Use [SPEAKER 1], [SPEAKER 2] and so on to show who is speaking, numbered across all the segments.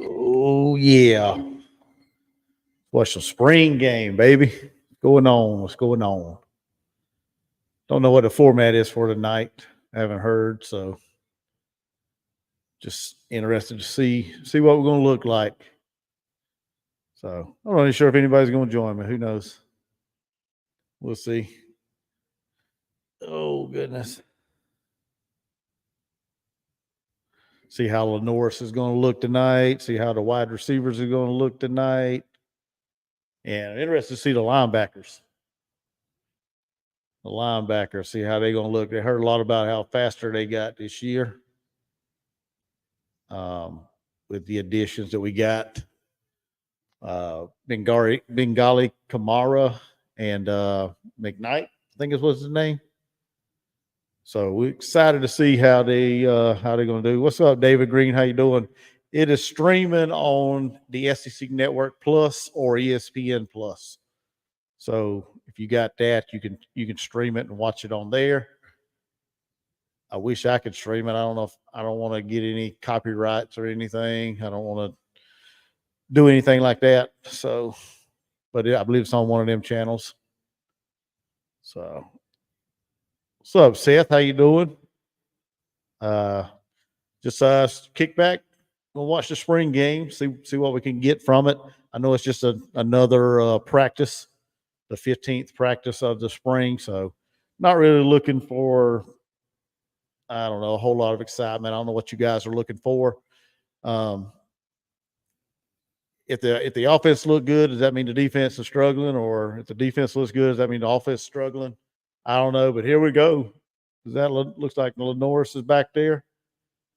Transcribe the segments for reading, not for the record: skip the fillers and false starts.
[SPEAKER 1] Oh yeah, watch some spring game, baby. What's going on? What's going on? Don't know what the format is for tonight. I haven't heard, so just interested to see what we're going to look like. So I'm not really sure if anybody's going to join me. Who knows? We'll see. Oh goodness. See how Lenoris is going to look tonight. See how the wide receivers are going to look tonight. And I'm interested to see the linebackers. See how they're going to look. They heard a lot about how faster they got this year with the additions that we got. Bengali Kamara and McKnight, I think is what's his name. So we're excited to see how they're going to do. What's up, David Green? How you doing? It is streaming on the SEC Network Plus or ESPN Plus. So if you got that, you can stream it and watch it on there. I wish I could stream it. I don't know if I don't want to get any copyrights or anything. I don't want to do anything like that. So, but I believe it's on one of them channels. So, what's up, Seth? How you doing? Just kick back. We'll watch the spring game. See what we can get from it. I know it's just another practice, the 15th practice of the spring. So, not really looking for, I don't know, a whole lot of excitement. I don't know what you guys are looking for. If the offense look good, does that mean the defense is struggling? Or if the defense looks good, does that mean the offense is struggling? I don't know, but here we go. That looks like Lenoris is back there.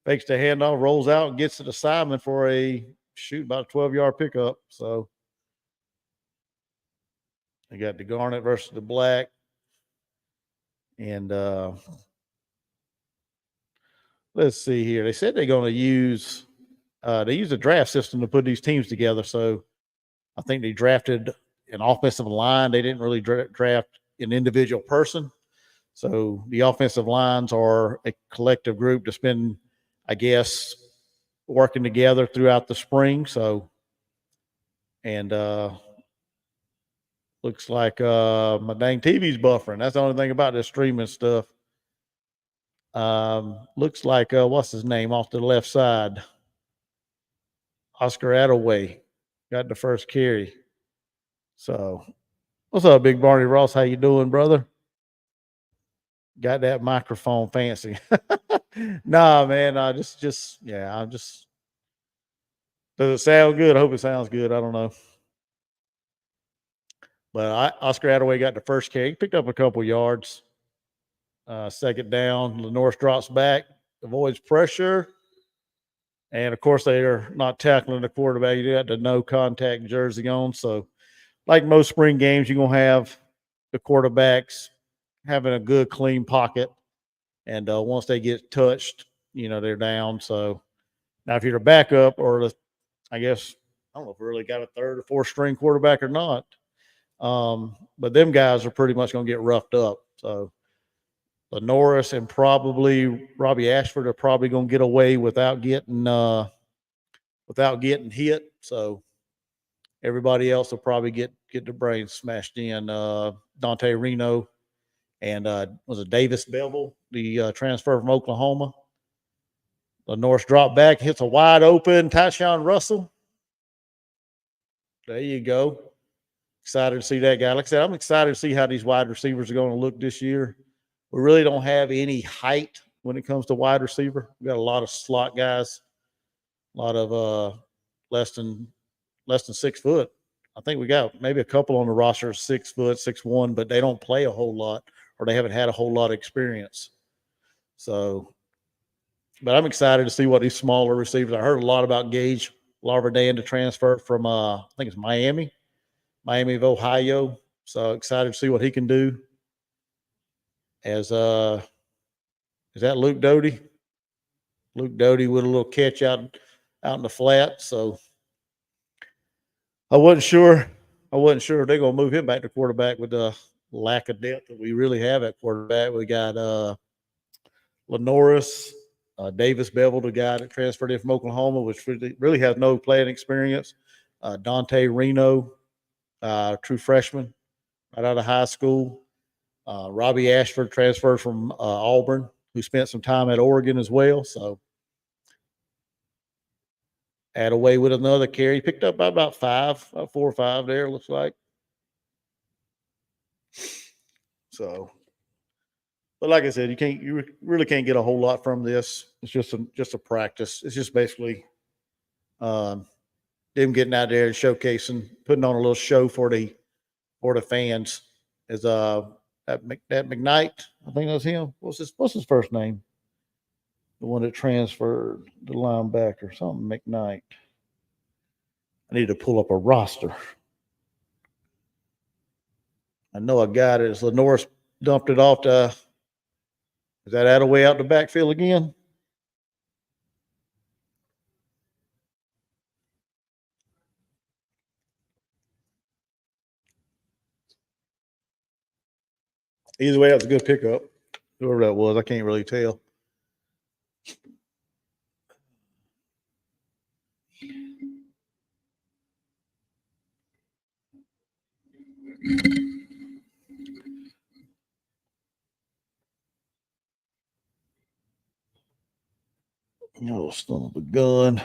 [SPEAKER 1] Fakes the handoff, rolls out, and gets it to Simon for about a 12-yard pickup. So they got the Garnet versus the Black. And let's see here. They said they're going to use they use a draft system to put these teams together. So I think they drafted an offensive line. They didn't really draft an individual person. So the offensive lines are a collective group that's been, I guess, working together throughout the spring. So, and looks like my dang TV's buffering. That's the only thing about this streaming stuff. Looks like what's his name off to the left side? Oscar Attaway got the first carry. So, what's up, Big Barney Ross? How you doing, brother? Got that microphone fancy. Nah, man. I'm just. Does it sound good? I hope it sounds good. I don't know. But Oscar Attaway got the first carry. He picked up a couple yards. Second down. Lenoris drops back, avoids pressure. And, of course, they are not tackling the quarterback. You got the no contact jersey on. So, like most spring games, you're going to have the quarterbacks having a good, clean pocket. And once they get touched, they're down. So, now if you're a backup or I guess, I don't know if we really got a third or fourth string quarterback or not. But them guys are pretty much going to get roughed up. So, Lenoris and probably Robbie Ashford are probably going to get away without getting hit. So everybody else will probably get their brains smashed in. Dante Reno and was it Davis Bevel, the transfer from Oklahoma. Lenoris dropped back, hits a wide open Tyshawn Russell. There you go. Excited to see that guy. Like I said, I'm excited to see how these wide receivers are going to look this year. We really don't have any height when it comes to wide receiver. We got a lot of slot guys, a lot of less than 6 foot. I think we got maybe a couple on the roster 6 foot, 6'1", but they don't play a whole lot or they haven't had a whole lot of experience. So, but I'm excited to see what these smaller receivers. I heard a lot about Gage Larvadain to transfer from I think it's Miami of Ohio. So excited to see what he can do. As is that Luke Doty? Luke Doty with a little catch out in the flat. So I wasn't sure if they're gonna move him back to quarterback with the lack of depth that we really have at quarterback. We got Lenoris Davis Bevel, the guy that transferred in from Oklahoma, which really has no playing experience. Dante Reno, true freshman, right out of high school. Robbie Ashford transferred from Auburn, who spent some time at Oregon as well. So add away with another carry. Picked up by about 4 or 5 there, looks like. So, but like I said, you really can't get a whole lot from this. It's just a practice. It's just basically them getting out there and showcasing, putting on a little show for the fans. Is that McKnight? I think that's him. What's his first name? The one that transferred, the linebacker, something McKnight. I need to pull up a roster. I know a guy that Lenoir dumped it off to. Is that Attaway out the backfield again? Either way, that was a good pickup. Whoever that was, I can't really tell. Oh, son of a gun.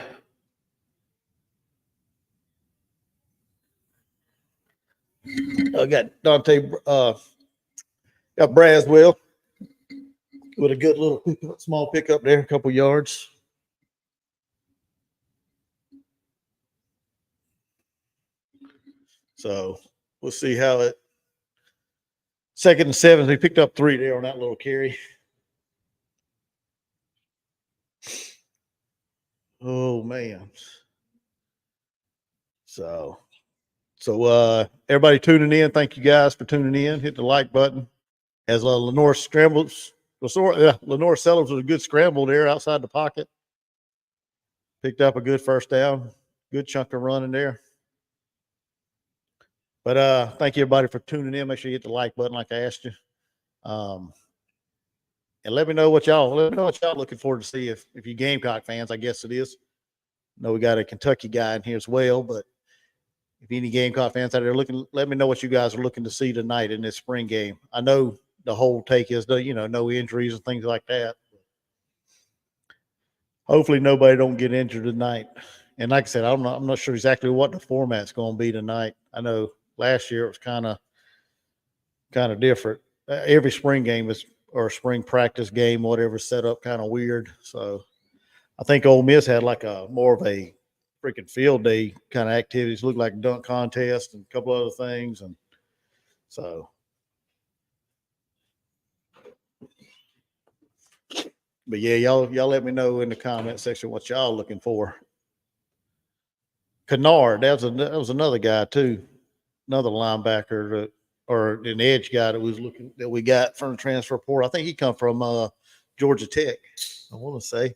[SPEAKER 1] I got Dante, got Braswell with a good little small pickup there, a couple yards. So we'll see how it. 2nd and 7. They picked up 3 there on that little carry. Oh man. So everybody tuning in, thank you guys for tuning in. Hit the like button. As Lenoir scrambles, Lenoir Sellers with a good scramble there outside the pocket. Picked up a good first down. Good chunk of running there. But thank you everybody for tuning in. Make sure you hit the like button like I asked you. And let me know what y'all looking forward to see if you Gamecock fans, I guess it is. I know we got a Kentucky guy in here as well, but if any Gamecock fans out there looking, let me know what you guys are looking to see tonight in this spring game. I know the whole take is no injuries and things like that. Hopefully nobody don't get injured tonight. And like I said, I'm not sure exactly what the format's going to be tonight. I know last year it was kind of different. Every spring game or spring practice game, whatever, set up kind of weird. So I think Ole Miss had like more of a freaking field day kind of activities. Looked like a dunk contest and a couple other things, and so. But yeah, y'all let me know in the comment section what y'all looking for. Kennard, that was another guy too, another linebacker or an edge guy that we got from the transfer portal. I think he come from Georgia Tech. I want to say.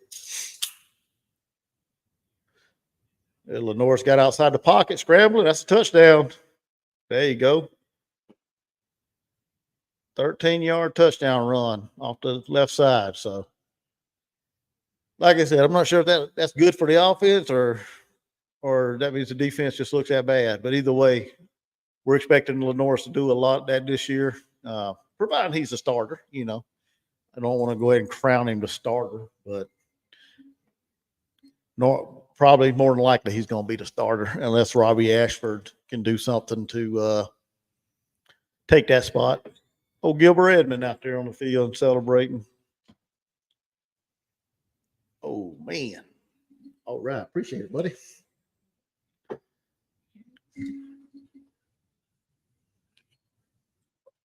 [SPEAKER 1] Lenoir's got outside the pocket, scrambling. That's a touchdown. There you go. 13-yard touchdown run off the left side. So, like I said, I'm not sure if that's good for the offense or that means the defense just looks that bad. But either way, we're expecting Lenoir to do a lot that this year, providing he's a starter. I don't want to go ahead and crown him the starter, but probably more than likely he's going to be the starter unless Robbie Ashford can do something to take that spot. Oh, Gilbert Edmond out there on the field celebrating. Oh, man. All right. Appreciate it, buddy.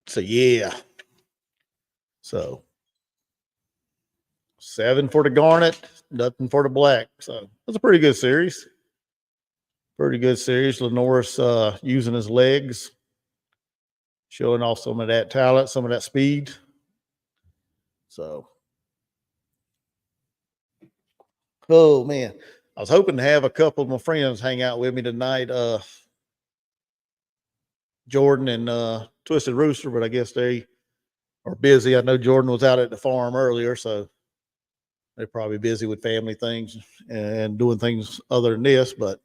[SPEAKER 1] So, yeah. So, 7 for the Garnet, nothing for the Black. So, that's a pretty good series. Lenoir's using his legs, showing off some of that talent, some of that speed. So, oh man, I was hoping to have a couple of my friends hang out with me tonight. Jordan and Twisted Rooster, but I guess they are busy. I know Jordan was out at the farm earlier, so They're probably busy with family things and doing things other than this, but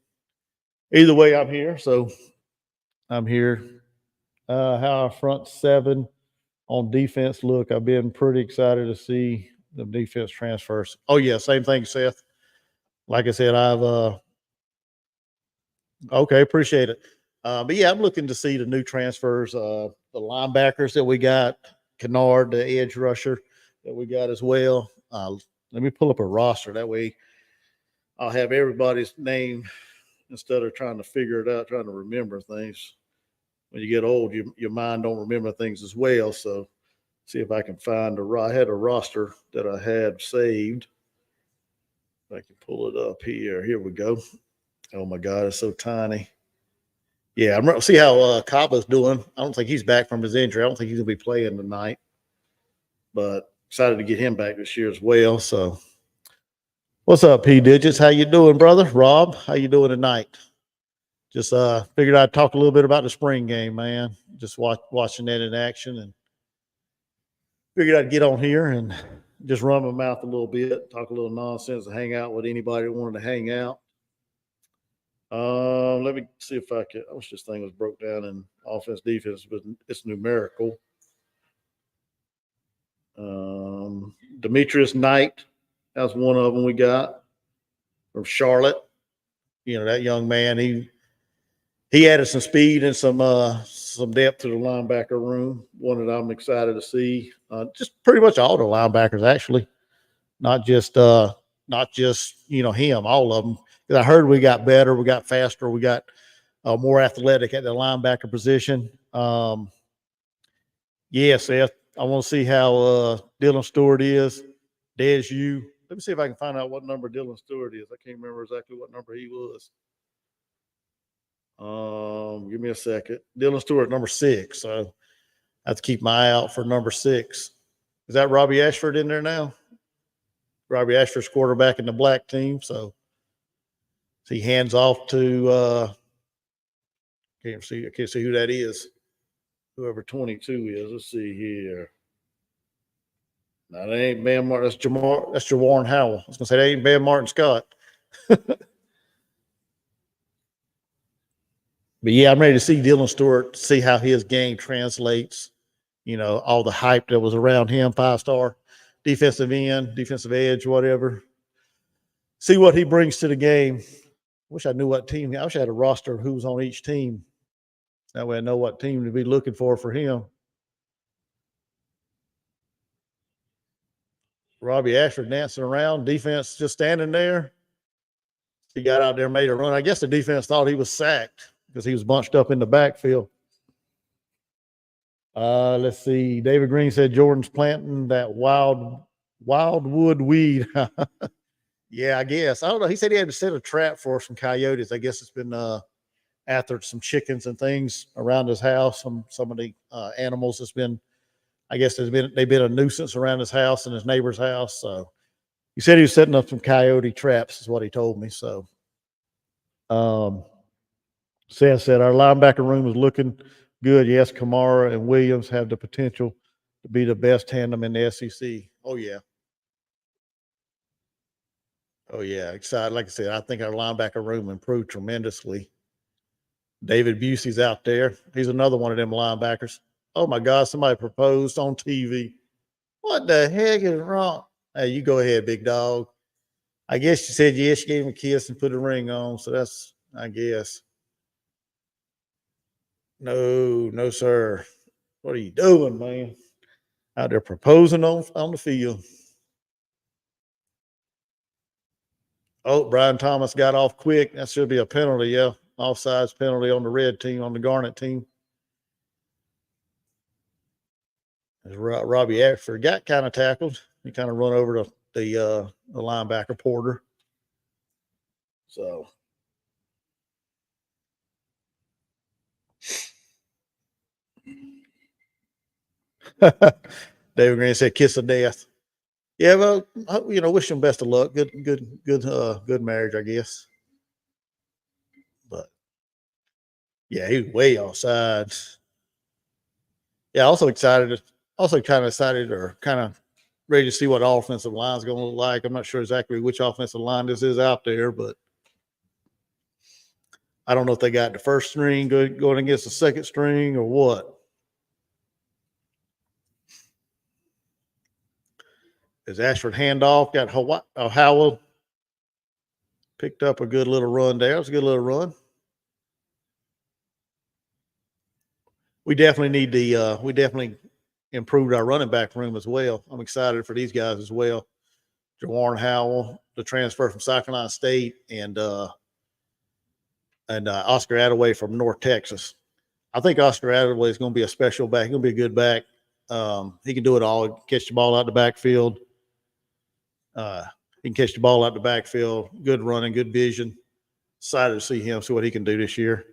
[SPEAKER 1] either way, I'm here. So I'm here. How our front seven on defense look. I've been pretty excited to see the defense transfers. Oh yeah, same thing, Seth. Like I said, I've okay, appreciate it. But yeah, I'm looking to see the new transfers, the linebackers that we got, Kennard, the edge rusher that we got as well. Let me pull up a roster. That way I'll have everybody's name instead of trying to figure it out, trying to remember things. When you get old, your mind don't remember things as well. So see if I can find I had a roster that I had saved. If I can pull it up here. Here we go. Oh my God, it's so tiny. Yeah, I'm see how Kaba's doing. I don't think he's back from his injury. I don't think he's gonna be playing tonight, but excited to get him back this year as well. So, what's up, P Digits? How you doing, brother? Rob, how you doing tonight? Just figured I'd talk a little bit about the spring game, man. Just watching that in action, and figured I'd get on here and just run my mouth a little bit, talk a little nonsense, and hang out with anybody that wanted to hang out. Let me see if I can. I wish this thing was broke down in offense, defense, but it's numerical. Demetrius Knight, that's one of them we got from Charlotte. You know, that young man, he added some speed and some depth to the linebacker room. One that I'm excited to see. Just pretty much all the linebackers, actually, not just him, all of them. Because I heard we got better, we got faster, we got more athletic at the linebacker position. Yeah, Seth, I want to see how Dylan Stewart is. Des, you. Let me see if I can find out what number Dylan Stewart is. I can't remember exactly what number he was. Give me a second. Dylan Stewart, number 6. So I have to keep my eye out for number 6. Is that Robbie Ashford in there now? Robbie Ashford's quarterback in the black team. So he hands off to I can't see who that is. Whoever 22 is. Let's see here. No, that ain't Ben Martin. That's Jawarn Howell. I was gonna say that ain't Ben Martin Scott. But yeah, I'm ready to see Dylan Stewart, see how his game translates. You know, all the hype that was around him, 5-star defensive end, defensive edge, whatever. See what he brings to the game. Wish I knew what team. I wish I had a roster of who's on each team. That way I know what team to be looking for him. Robbie Ashford dancing around, defense just standing there. He got out there, made a run. I guess the defense thought he was sacked because he was bunched up in the backfield. Let's see. David Green said Jordan's planting that wildwood weed. Yeah, I guess. I don't know. He said he had to set a trap for some coyotes. I guess it's been after some chickens and things around his house. Some of the animals has been, I guess they've been a nuisance around his house and his neighbor's house. So he said he was setting up some coyote traps, is what he told me. So Seth said our linebacker room is looking good. Yes, Kamara and Williams have the potential to be the best tandem in the SEC. Oh yeah. Oh yeah, excited. Like I said, I think our linebacker room improved tremendously. David Busey's out there. He's another one of them linebackers. Oh my God, somebody proposed on TV. What the heck is wrong? Hey, you go ahead, big dog. I guess she said yes. She gave him a kiss and put a ring on. So that's, I guess. No, sir. What are you doing, man? Out there proposing on the field. Oh, Brian Thomas got off quick. That should be a penalty, yeah. Offsides penalty on the red team, on the Garnet team. Robbie Ashford got kind of tackled. He kind of run over the linebacker Porter. So David Green said, "Kiss of death." Yeah, well, wish him best of luck. Good marriage, I guess. But yeah, he was way offsides. Yeah, also kind of excited, or kind of ready to see what offensive line is going to look like. I'm not sure exactly which offensive line this is out there, but I don't know if they got the first string going against the second string or what. As Ashford handoff, got Howell picked up a good little run there. It was a good little run. We definitely need we definitely improved our running back room as well. I'm excited for these guys as well. Jawarn Howell, the transfer from South Carolina State, and Oscar Attaway from North Texas. I think Oscar Attaway is going to be a special back. He's going to be a good back. He can do it all. Catch the ball out the backfield. He can catch the ball out the backfield. Good running, good vision. Excited to see him, see what he can do this year.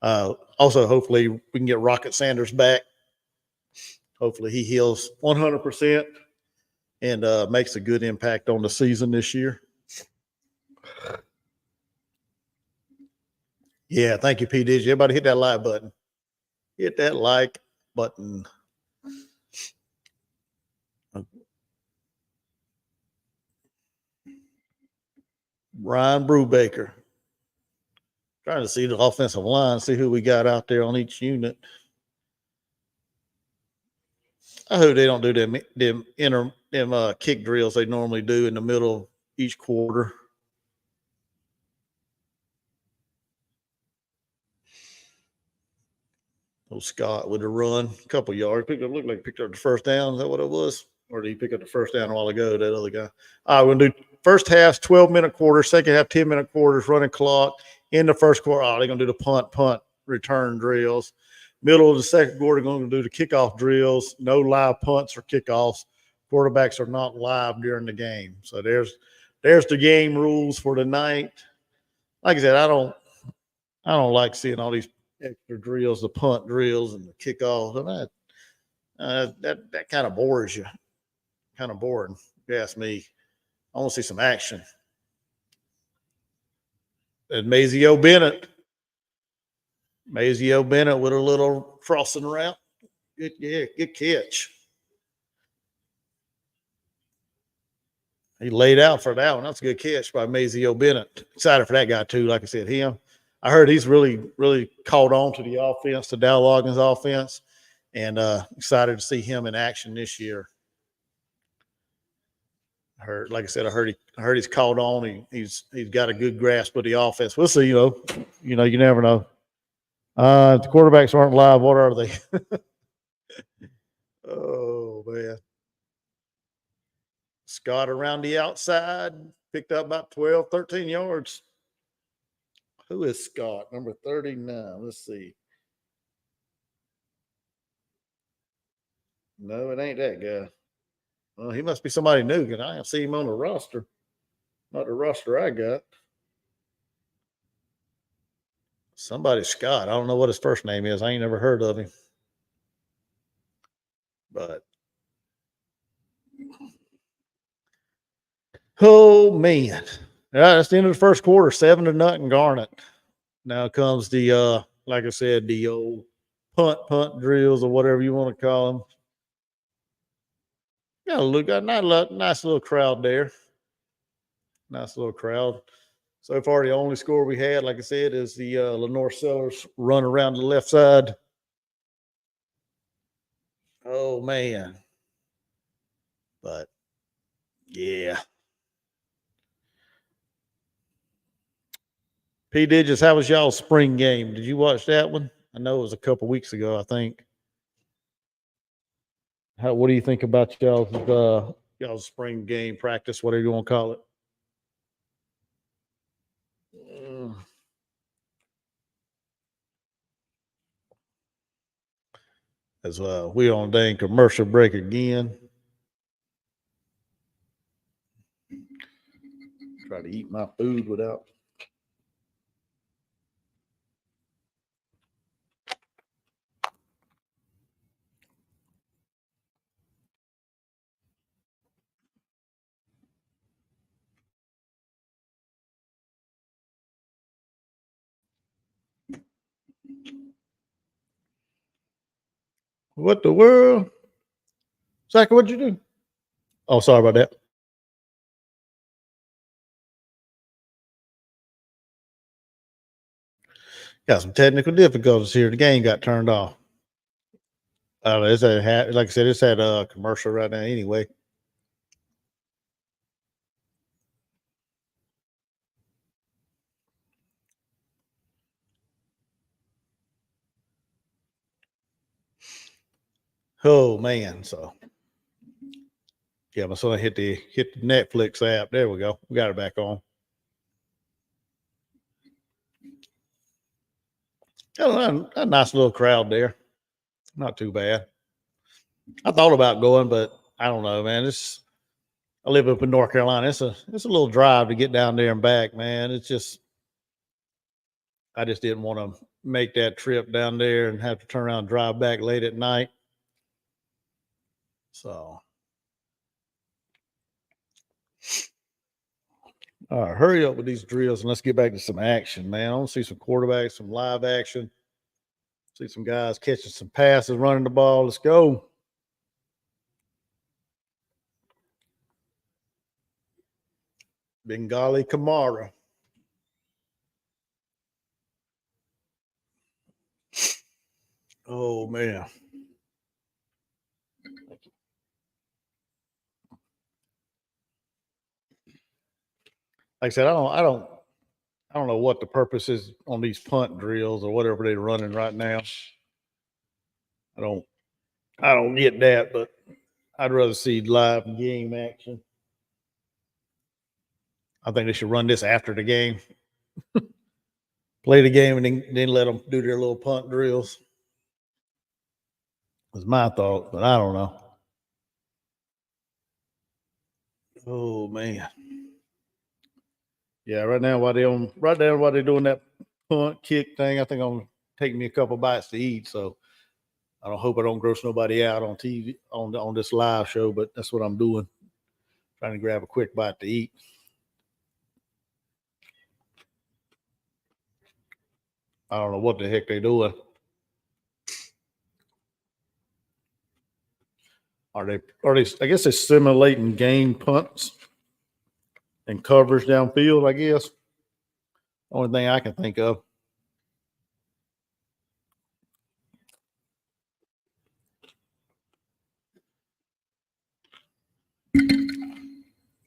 [SPEAKER 1] Also, hopefully, we can get Rocket Sanders back. Hopefully, he heals 100% and makes a good impact on the season this year. Yeah, thank you, P. Digi. Everybody hit that like button. Hit that like button. Ryan Brubaker. Trying to see the offensive line, see who we got out there on each unit. I hope they don't do them kick drills they normally do in the middle of each quarter. Oh, Scott with a run, a couple yards. Looked like he picked up the first down. Is that what it was? Or did he pick up the first down a while ago, that other guy? All right, we're going to do first half, 12-minute quarters, second half, 10-minute quarters, running clock. In the first quarter, they're going to do the punt, return drills. Middle of the second quarter, going to do the kickoff drills. No live punts or kickoffs. Quarterbacks are not live during the game. So there's the game rules for tonight. Like I said, I don't like seeing all these extra drills, the punt drills and the kickoffs. And that kind of bores you. Kind of boring, if you ask me. I want to see some action. And Mazio Bennett with a little crossing route. Good catch. He laid out for that one. That's a good catch by Mazio Bennett. Excited for that guy too. Like I said, I heard he's really, really caught on to the offense, to Dow Loggins' offense, and excited to see him in action this year. I heard he's caught on. He's got a good grasp of the offense. We'll see. You never know. If the quarterbacks aren't live, what are they? Oh man. Scott around the outside, picked up about 12, 13 yards. Who is Scott? Number 39. Let's see. No, it ain't that guy. Well, he must be somebody new because I don't see him on the roster. Not the roster I got. Somebody Scott. I don't know what his first name is. I ain't never heard of him. But oh man. All right, that's the end of the first quarter. 7-0 Garnet. Now comes the like I said, the old punt drills or whatever you want to call them. Got a nice little crowd there. Nice little crowd. So far, the only score we had, like I said, is the Lenore Sellers run around the left side. Oh man. But yeah. P. Digits, how was y'all's spring game? Did you watch that one? I know it was a couple weeks ago, I think. What do you think about y'all's spring game practice, whatever you want to call it? As we on dang commercial break again. Try to eat my food without. What the world? Zach, what'd you do? Oh, sorry about that. Got some technical difficulties here. The game got turned off. It's like I said, it's had a commercial right now anyway. Oh man, so yeah, my son hit the Netflix app. There we go. We got it back on. Got a nice little crowd there. Not too bad. I thought about going, but I don't know, man. I live up in North Carolina. It's a little drive to get down there and back, man. It's just I just didn't want to make that trip down there and have to turn around and drive back late at night. So all right, hurry up with these drills and let's get back to some action, man. I want to see some quarterbacks, some live action. See some guys catching some passes, running the ball. Let's go. Bengali Kamara. Oh man. Like I said, I don't know what the purpose is on these punt drills or whatever they're running right now. I don't get that, but I'd rather see live game action. I think they should run this after the game. Play the game and then let them do their little punt drills. Was my thought, but I don't know. Oh man. Yeah, right now while they're doing that punt kick thing, I think I'm taking me a couple bites to eat. So I don't hope I don't gross nobody out on TV on this live show, but that's what I'm doing. Trying to grab a quick bite to eat. I don't know what the heck they're doing. Are they I guess they're simulating game punts and covers downfield, I guess. Only thing I can think of.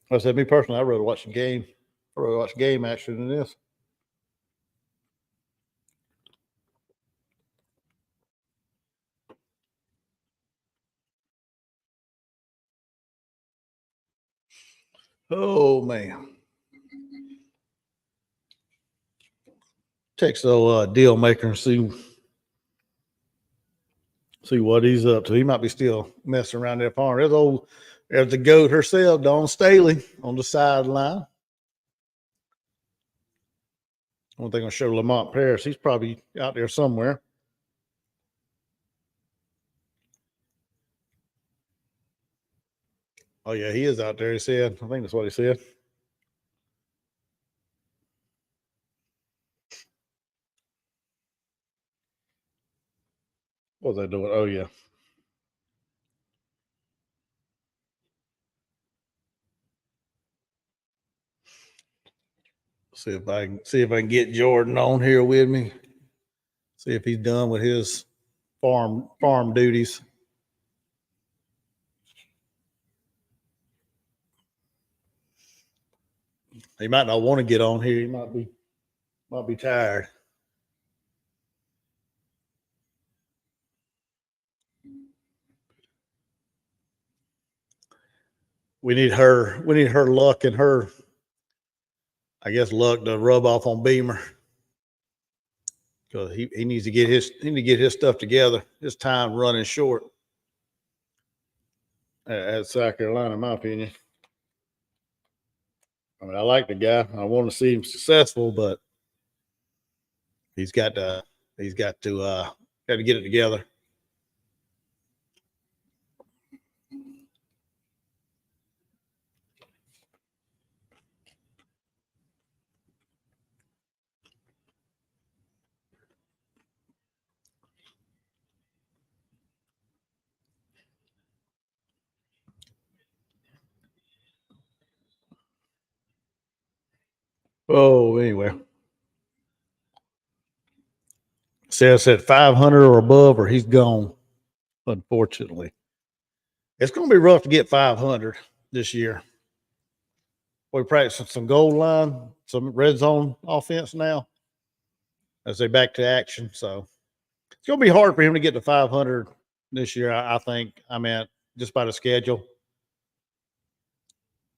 [SPEAKER 1] I said, me personally, I'd rather watch the game. I'd rather watch game action than this. Oh man. Text the deal maker and see what he's up to. He might be still messing around that farm. There's the goat herself, Dawn Staley, on the sideline. One thing I'll show Lamont Paris. He's probably out there somewhere. Oh yeah, he is out there. He said. I think that's what he said. What was I doing? Oh yeah. See if I can get Jordan on here with me. See if he's done with his farm duties. He might not want to get on here. He might be tired. We need her luck and her, I guess, luck to rub off on Beamer. Because he needs to get his stuff together. His time running short at South Carolina, in my opinion. I mean, I like the guy. I want to see him successful, but he's got to get it together. Oh, anyway. Says at 500 or above, or he's gone. Unfortunately, it's going to be rough to get 500 this year. We're practicing some goal line, some red zone offense now as they back to action. So it's going to be hard for him to get to 500 this year, I think. I mean, just by the schedule.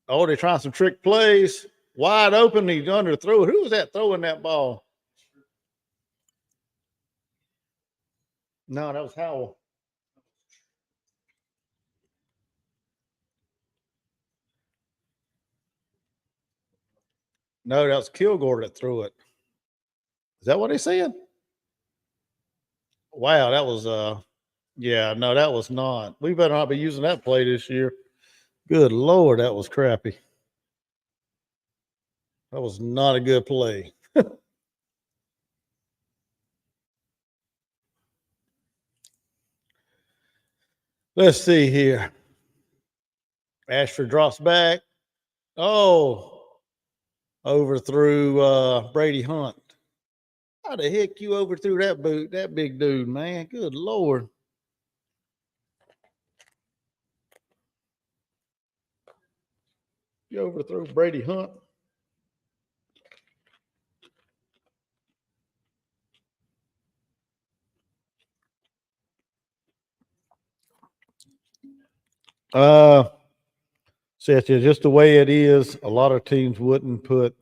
[SPEAKER 1] Oh, they're trying some trick plays. Wide open. He's underthrew it. Who was that throwing that ball? No, that was Howell. No, that was Kilgore that threw it. Is that what he said? Wow, that was yeah, no, that was not. We better not be using that play this year. Good Lord, that was crappy. That was not a good play. Let's see here. Ashford drops back. Oh, overthrew Brady Hunt. How the heck you overthrew that big dude, man? Good Lord. You overthrew Brady Hunt. Seth, just the way it is, a lot of teams wouldn't put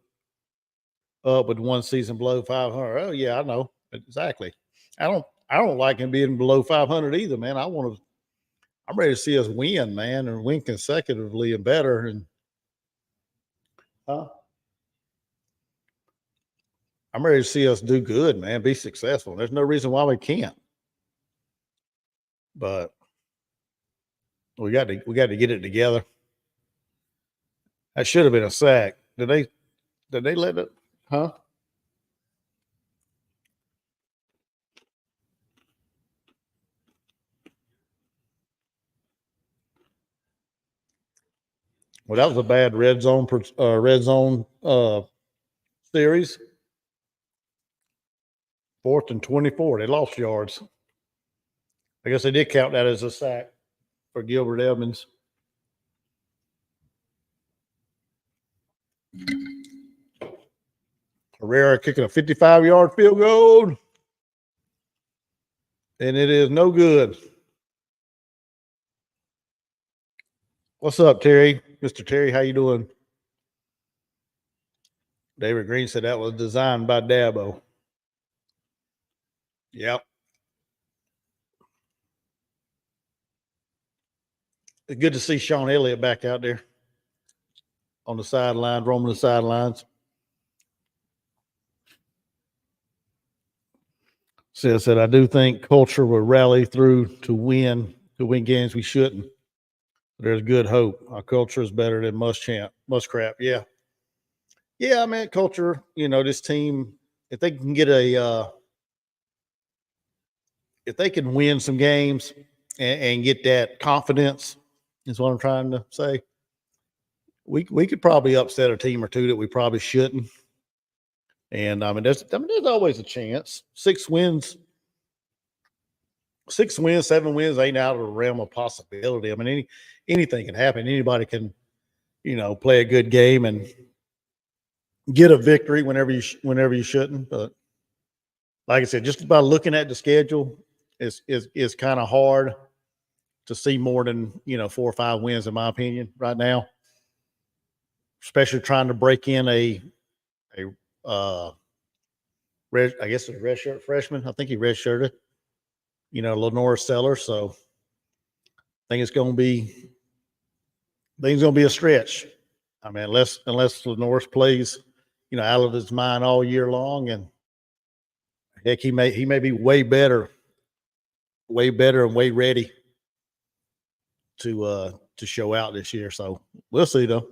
[SPEAKER 1] up with one season below 500. Oh yeah, I know exactly. I don't like him being below 500 either, man. I'm ready to see us win, man, and win consecutively and better. And I'm ready to see us do good, man. Be successful. There's no reason why we can't. But we got to get it together. That should have been a sack. Did they let it? Huh? Well, that was a bad red zone series. 4th and 24. They lost yards. I guess they did count that as a sack for Gilbert Evans. Herrera kicking a 55-yard field goal. And it is no good. What's up, Terry? Mr. Terry, how you doing? David Green said that was designed by Dabo. Yep. It's good to see Sean Elliott back out there on the sidelines, roaming the sidelines. Says that I do think culture will rally through to win games we shouldn't. There's good hope. Our culture is better than Muskrat. Yeah. Yeah, I mean, culture, this team, if they can get if they can win some games and get that confidence, is what I'm trying to say. We could probably upset a team or two that we probably shouldn't. And there's always a chance. 7 wins ain't out of the realm of possibility. I mean, anything can happen. Anybody can, play a good game and get a victory whenever you shouldn't. But like I said, just by looking at the schedule is kind of hard to see more than 4 or 5 wins, in my opinion, right now. Especially trying to break in a red, I guess a red shirt freshman. I think he redshirted. Lenore Seller. So I think it's going to be a stretch. I mean, unless Lenore plays, out of his mind all year long, and heck, he may be way better and way ready to show out this year. So we'll see though.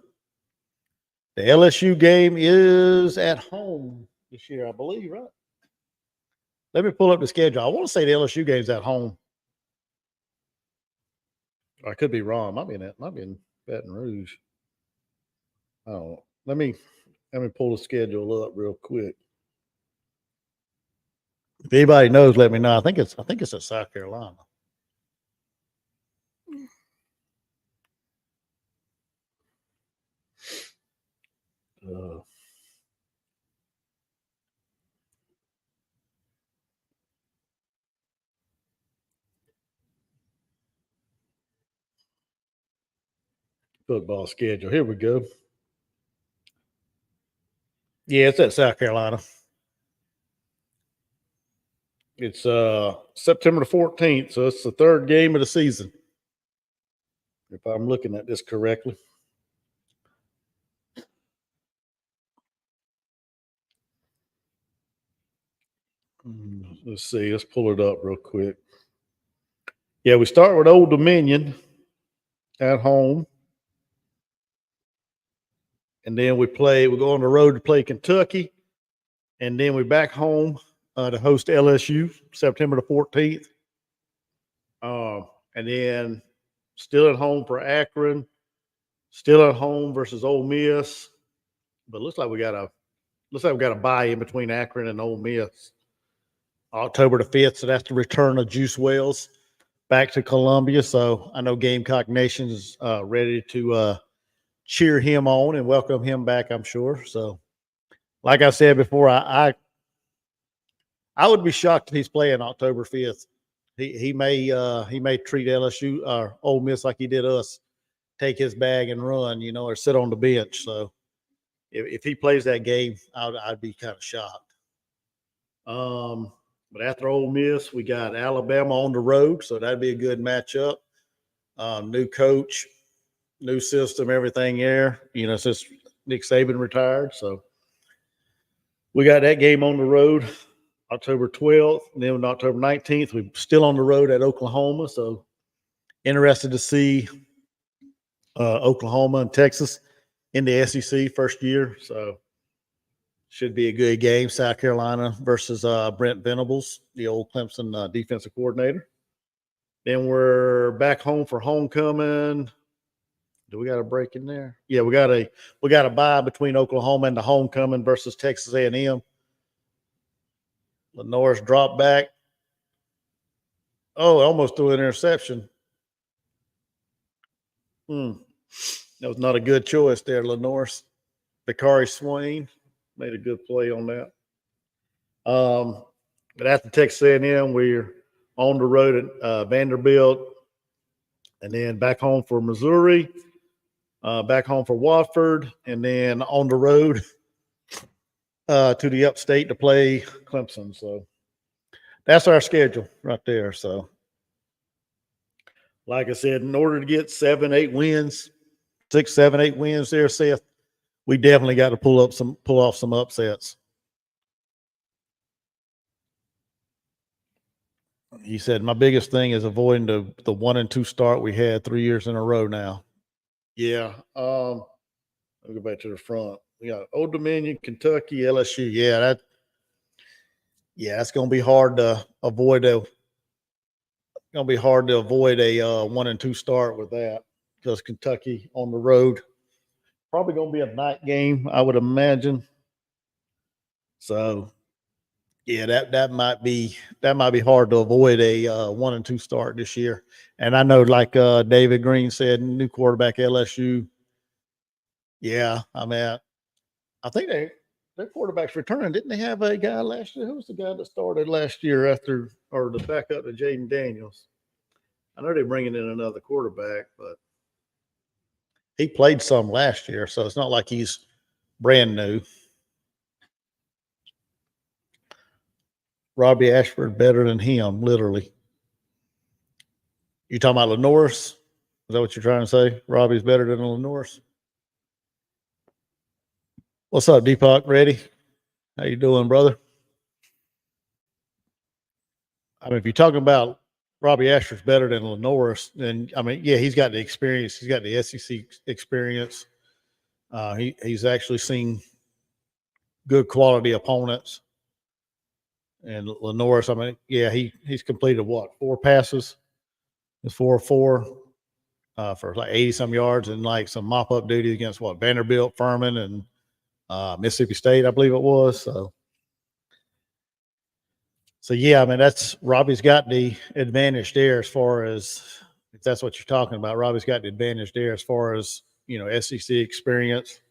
[SPEAKER 1] The LSU game is at home this year, I believe, right? Let me pull up the schedule. I want to say the LSU game's at home. I could be wrong. Might be in Baton Rouge. Oh, let me
[SPEAKER 2] Let me pull the schedule up real quick.
[SPEAKER 1] If anybody knows, let me know. I think it's at South Carolina.
[SPEAKER 2] Football schedule. Here we go.
[SPEAKER 1] Yeah, it's at South Carolina.
[SPEAKER 2] It's September the 14th, so it's the third game of the season, if I'm looking at this correctly. Let's see. Let's pull it up real quick. Yeah, we start with Old Dominion at home. And then we go on the road to play Kentucky. And then we back home to host LSU September the 14th. And then still at home for Akron, still at home versus Ole Miss. But looks like we got a bye in between Akron and Ole Miss. October the 5th, so that's the return of Juice Wells back to Columbia. So I know Gamecock Nation is ready to cheer him on and welcome him back, I'm sure. So, like I said before, I would be shocked if he's playing October 5th. He may treat LSU or Ole Miss like he did us, take his bag and run, or sit on the bench. So if he plays that game, I'd be kind of shocked. But after Ole Miss, we got Alabama on the road, so that'd be a good matchup. New coach, new system, everything there. Since Nick Saban retired, so we got that game on the road, October 12th, and then on October 19th, we're still on the road at Oklahoma. So interested to see Oklahoma and Texas in the SEC first year. So should be a good game. South Carolina versus Brent Venables, the old Clemson defensive coordinator. Then we're back home for homecoming. Do we got a break in there? Yeah, we got a bye between Oklahoma and the homecoming versus Texas A&M. Lenore's dropped back. Oh, almost threw an interception. That was not a good choice there, Lenore's. Bakari Swain made a good play on that. But after Texas A&M, we're on the road at Vanderbilt, and then back home for Missouri, back home for Wofford, and then on the road to the upstate to play Clemson. So that's our schedule right there. So, like I said, in order to get 6, 7, 8 wins there, Seth, we definitely got to pull off some upsets. He said, my biggest thing is avoiding the 1 and 2 start we had 3 years in a row now. Yeah. I'll go back to the front. We got Old Dominion, Kentucky, LSU. Yeah, that's going to be hard to avoid a 1 and 2 start with that, because Kentucky on the road, probably going to be a night game, I would imagine. So, yeah, that might be hard to avoid a 1 and 2 start this year. And I know, like David Green said, new quarterback LSU. Yeah, I think their quarterback's returning. Didn't they have a guy last year? Who was the guy that started last year or the backup to Jaden Daniels? I know they're bringing in another quarterback, but he played some last year, so it's not like he's brand new. Robbie Ashford better than him, literally. You talking about Lenore's? Is that what you're trying to say? Robbie's better than Lenore's? What's up, Deepak? Ready? How you doing, brother? I mean, if you're talking about Robbie Ashford's better than Lenore's, then yeah, he's got the experience. He's got the SEC experience. He's actually seen good quality opponents. And Lenore's, yeah, he's completed 4 passes? It's 4-4 for like 80 some yards and like some mop up duty against Vanderbilt, Furman, and
[SPEAKER 1] Mississippi State, I believe it was. So yeah, I mean, that's Robbie's got the advantage there as far as if that's what you're talking about. Robbie's got the advantage there as far as SEC experience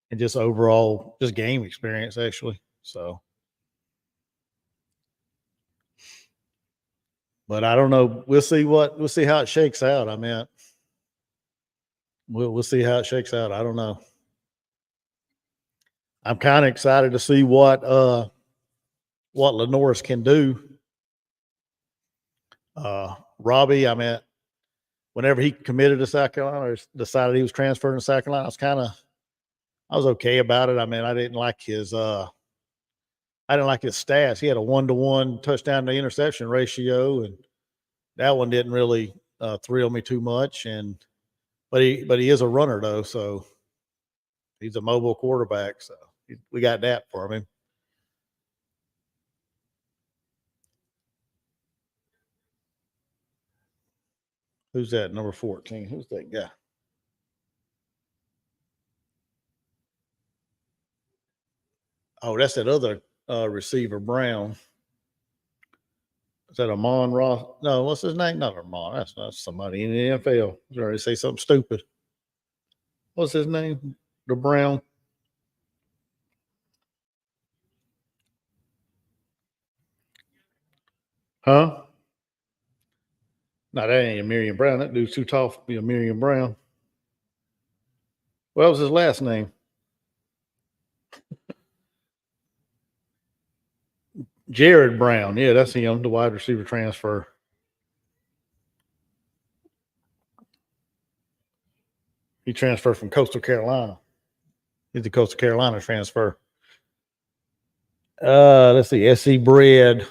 [SPEAKER 1] and just overall just game experience actually. So, but I don't know. We'll see how it shakes out. I mean, we'll see how it shakes out. I don't know. I'm kind of excited to see what Lenoris can do. Robbie, I mean, whenever he committed to South Carolina or decided he was transferring to South Carolina, I was okay about it. I mean, I didn't like his stats. He had a 1-to-1 touchdown to interception ratio, and that one didn't really thrill me too much. But he is a runner though, so he's a mobile quarterback. So we got that for him. Who's that? Number 14. Who's that guy? Oh, that's that other receiver, Brown. Is that Amon Ross? No, what's his name? Not Amon. That's not somebody in the NFL. I was ready to say something stupid. What's his name? The Brown. Huh? No, that ain't a Miriam Brown. That dude's too tall to be a Miriam Brown. What was his last name? Jared Brown. Yeah, that's him, the wide receiver transfer. He transferred from Coastal Carolina. He's the Coastal Carolina transfer. Let's see. SC bred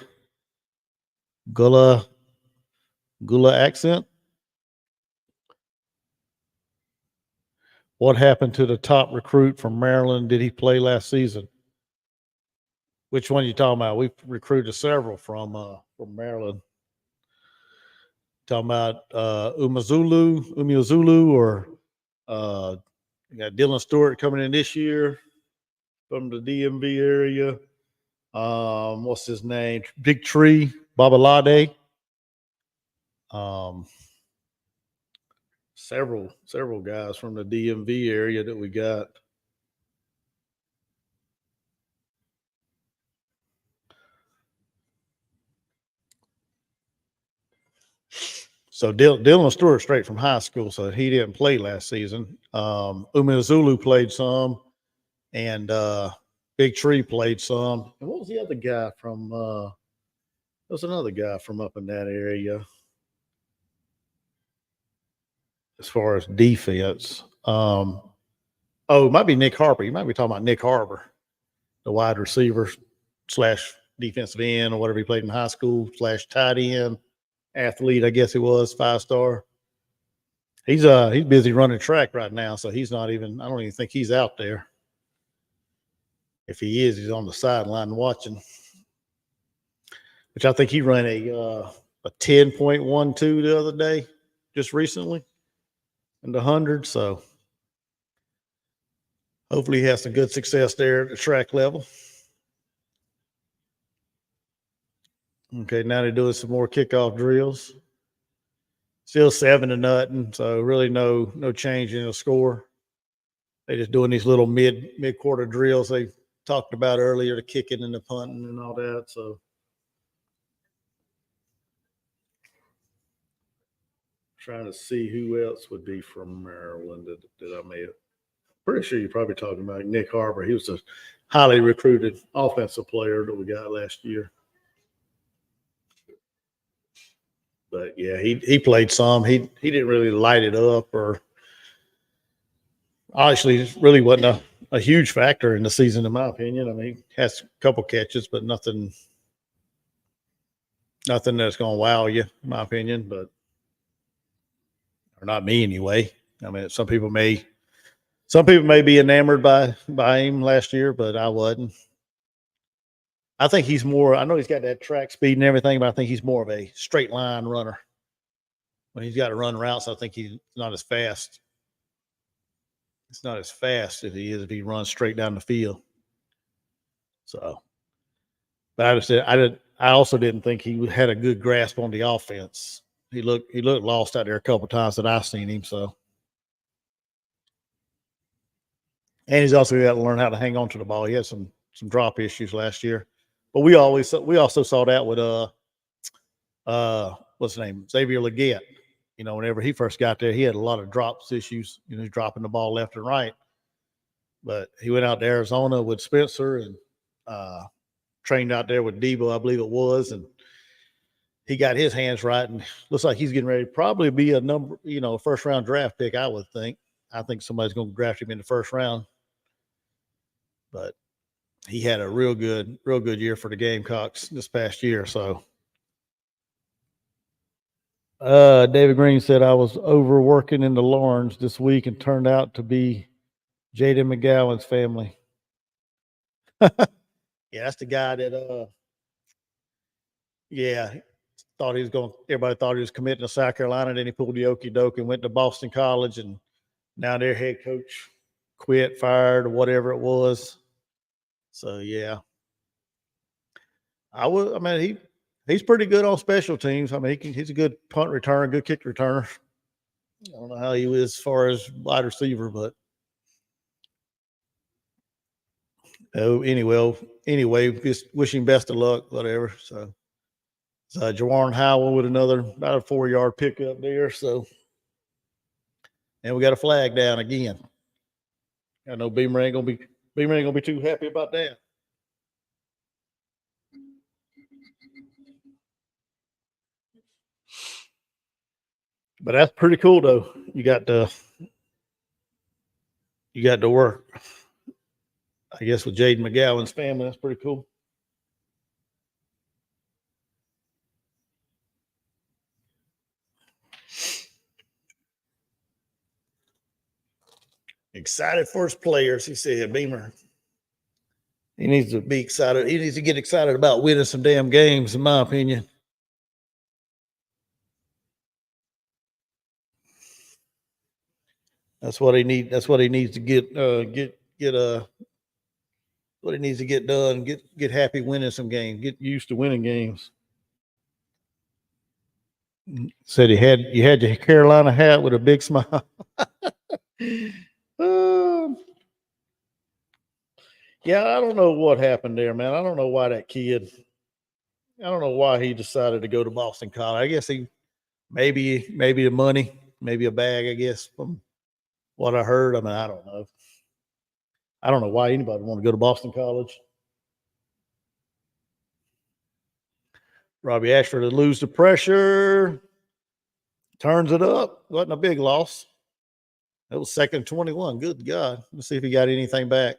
[SPEAKER 1] Gula accent. What happened to the top recruit from Maryland? Did he play last season? Which one are you talking about? We've recruited several from Maryland. Talking about Umeozulu, or you got Dylan Stewart coming in this year from the DMV area. What's his name? Big Tree Babalade. Several guys from the DMV area that we got. So Dylan Stewart straight from high school, so he didn't play last season. Umeozulu played some, and Big Tree played some. And what was the other guy from? There was another guy from up in that area. As far as defense, it might be Nick Harper. You might be talking about Nick Harper, the wide receiver / defensive end, or whatever he played in high school / tight end. Athlete, I guess he was 5-star. He's busy running track right now, so he's not even. I don't even think he's out there. If he is, he's on the sideline watching. Which I think he ran a 10.12 the other day, just recently, in the 100. So hopefully he has some good success there at the track level. Okay, now they're doing some more kickoff drills. Still 7-0, so really no change in the score. They're just doing these little mid-quarter drills they talked about earlier, the kicking and the punting and all that. So trying to see who else would be from Maryland that I may have. Pretty sure you're probably talking about Nick Harper. He was a highly recruited offensive player that we got last year. But yeah, he played some. He didn't really light it up, or honestly, really wasn't a huge factor in the season, in my opinion. I mean, he has a couple catches, but nothing that's going to wow you, in my opinion. But or not me anyway. I mean, some people may be enamored by him last year, but I wasn't. I think he's more. I know he's got that track speed and everything, but I think he's more of a straight line runner. When he's got to run routes, I think he's not as fast It's not as fast as he is if he runs straight down the field. So, but I also didn't think he had a good grasp on the offense. He looked lost out there a couple times that I've seen him. So, and he's also got to learn how to hang on to the ball. He had some drop issues last year, but we also saw that with what's his name, Xavier Leggett. You know, whenever he first got there, he had a lot of drops issues. You know, he's dropping the ball left and right. But he went out to Arizona with Spencer and trained out there with Debo, I believe it was, and he got his hands right, and looks like he's getting ready to probably be a first round draft pick. I would think. I think somebody's going to draft him in the first round. But he had a real good year for the Gamecocks this past year. So, David Green said I was overworking in the Lawrence this week and turned out to be Jaden McGowan's family. Yeah, that's the guy that everybody thought he was committing to South Carolina, then he pulled the okey doke and went to Boston College, and now their head coach quit, fired, or whatever it was. So yeah. He's pretty good on special teams. I mean, he's a good punt returner, good kick returner. I don't know how he was as far as wide receiver, but anyway, just wish him best of luck, whatever. So Jawan Howell with about a 4-yard pickup there. So, and we got a flag down again. I know Beamer ain't gonna be too happy about that. But that's pretty cool, though. You got to work, I guess, with Jaden McGowan's family. That's pretty cool. Excited for his players, he said. Beamer. He needs to be excited. He needs to get excited about winning some damn games, in my opinion. That's what he needs. That's what he needs to get what he needs to get done. Get happy winning some games. Get used to winning games. Said you had your Carolina hat with a big smile. Yeah, I don't know what happened there, man. I don't know why that kid. I don't know why he decided to go to Boston College. I guess he maybe the money, maybe a bag. I guess from what I heard. I mean, I don't know. I don't know why anybody would want to go to Boston College. Robbie Ashford to lose the pressure. Turns it up. Wasn't a big loss. It was 2nd 21. Good God. Let's see if he got anything back.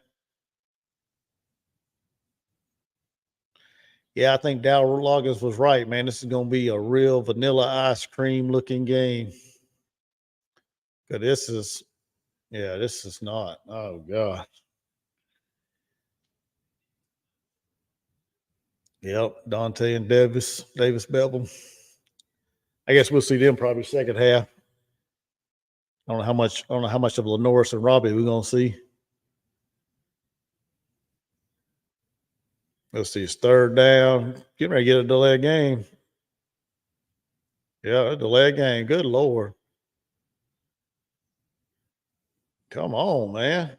[SPEAKER 1] Yeah, I think Darryl Loggins was right, man. This is going to be a real vanilla ice cream looking game. Because this is not. Oh, God. Yep, Dante and Davis Bevel. I guess we'll see them probably second half. I don't know how much of Lenoris and Robbie we're gonna see. Let's see, it's 3rd down. Getting ready to get a delayed game. Yeah, a delayed game. Good Lord. Come on, man.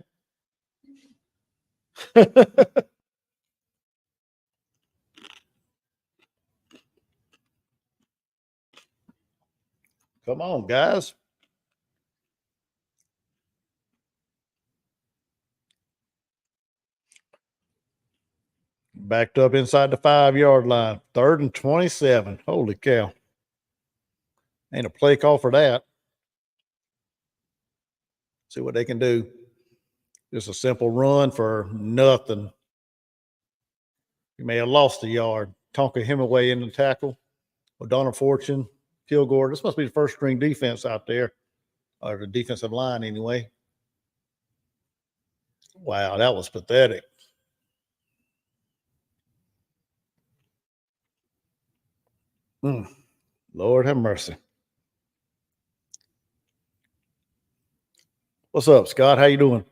[SPEAKER 1] Come on, guys. Backed up inside the 5-yard line. 3rd and 27. Holy cow. Ain't a play call for that. See what they can do. Just a simple run for nothing. He may have lost a yard. Tonka Hemingway in the tackle. O'Donnell Fortune, Kilgore. This must be the first string defense out there, or the defensive line anyway. Wow, that was pathetic. Lord have mercy.
[SPEAKER 2] What's up, Scott? How you doing?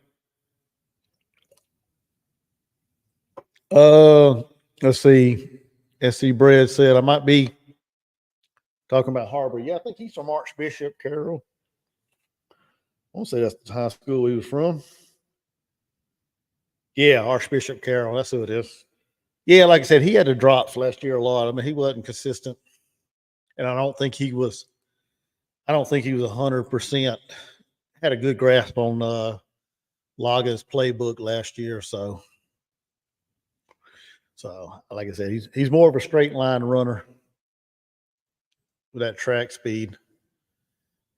[SPEAKER 2] Let's see. SC Bread said I might be talking about Harbor. Yeah, I think he's from Archbishop Carroll. I won't say that's the high school he was from. Yeah, Archbishop Carroll. That's who it is. Yeah, like I said, he had the drops last year a lot. I mean, he wasn't consistent, and I don't think he was. I don't think he was 100%. Had a good grasp on Laga's playbook last year, so like I said, he's more of a straight line runner with that track speed.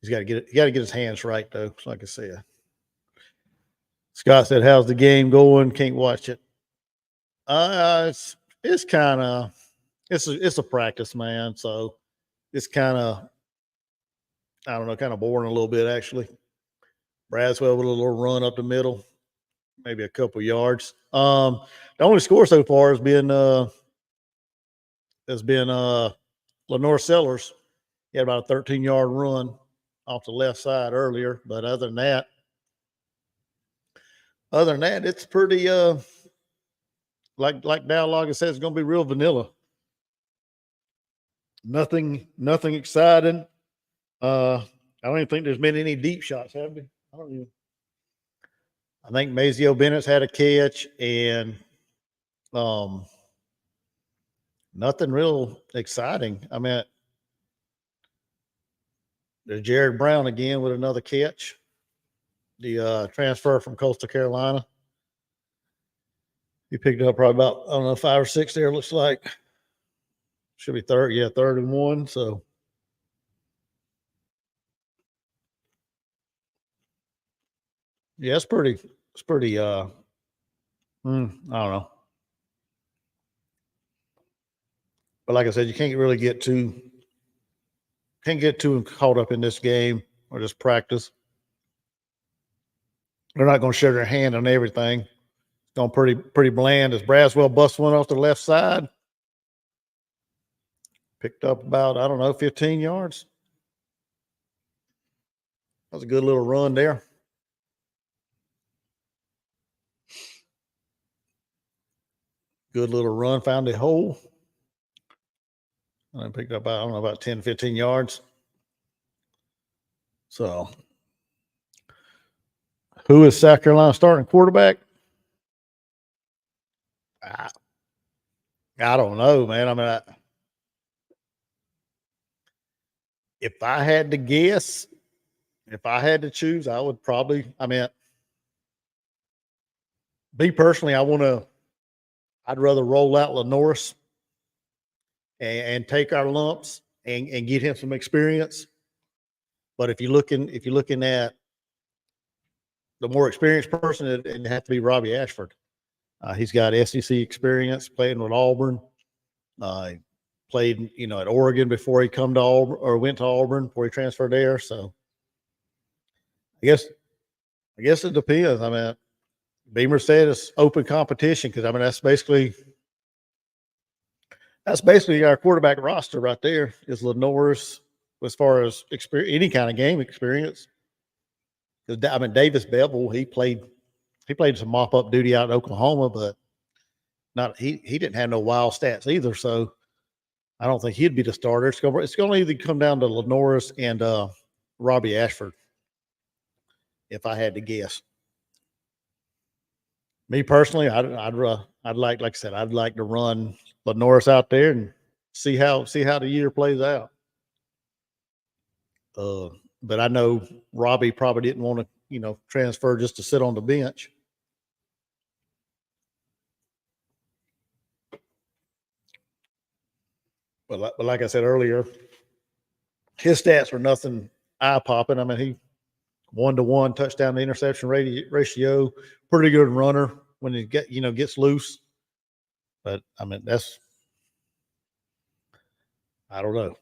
[SPEAKER 2] He's got to get it. He got to get his hands right though. Like I said, Scott said, "How's the game going? Can't watch it." It's kind of it's a practice, man. So it's kind of I don't know, kind of boring a little bit actually. Braswell with a little run up the middle, maybe a couple yards. The only score so far has been Lenore Sellers. He had about a 13-yard run off the left side earlier, but other than that, it's pretty like Dow Logger said, it's going to be real vanilla. Nothing exciting. I don't even think there's been any deep shots, have there? I think Mazio Bennett's had a catch and nothing real exciting. I mean, there's Jared Brown again with another catch. The transfer from Coastal Carolina. He picked up probably about, I don't know, 5 or 6 there, looks like. Should be third. Yeah, 3rd and 1. So yeah, it's pretty I don't know. But like I said, you can't really get too caught up in this game or this practice. They're not going to show their hand on everything. It's going pretty bland as Braswell busts one off the left side. Picked up about, I don't know, 15 yards. That was a good little run there. Good little run, found a hole. And picked up, I don't know, about 10, 15 yards. So, who is South Carolina starting quarterback? I don't know, man. I mean, if I had to guess, if I had to choose, I would probably, I mean, me personally, I'd rather roll out Lenoris and take our lumps and get him some experience. But if you're looking at the more experienced person, it'd have to be Robbie Ashford. He's got SEC experience playing with Auburn. He played, at Oregon before he come to Auburn or went to Auburn before he transferred there. So I guess it depends. I mean, Beamer said it's open competition because I mean that's basically our quarterback roster right there is Lenore's as far as experience, any kind of game experience. I mean, Davis Bevel, he played some mop up duty out in Oklahoma, but he didn't have no wild stats either. So I don't think he'd be the starter. It's going to either come down to Lenoris and Robbie Ashford, if I had to guess. Me personally, I'd like I said, I'd like to run Lenoris out there and see how the year plays out. But I know Robbie probably didn't want to, transfer just to sit on the bench. But like I said earlier, his stats were nothing eye popping. I mean, he 1-to-1 touchdown to interception ratio, pretty good runner when he gets loose. But I mean, I don't know.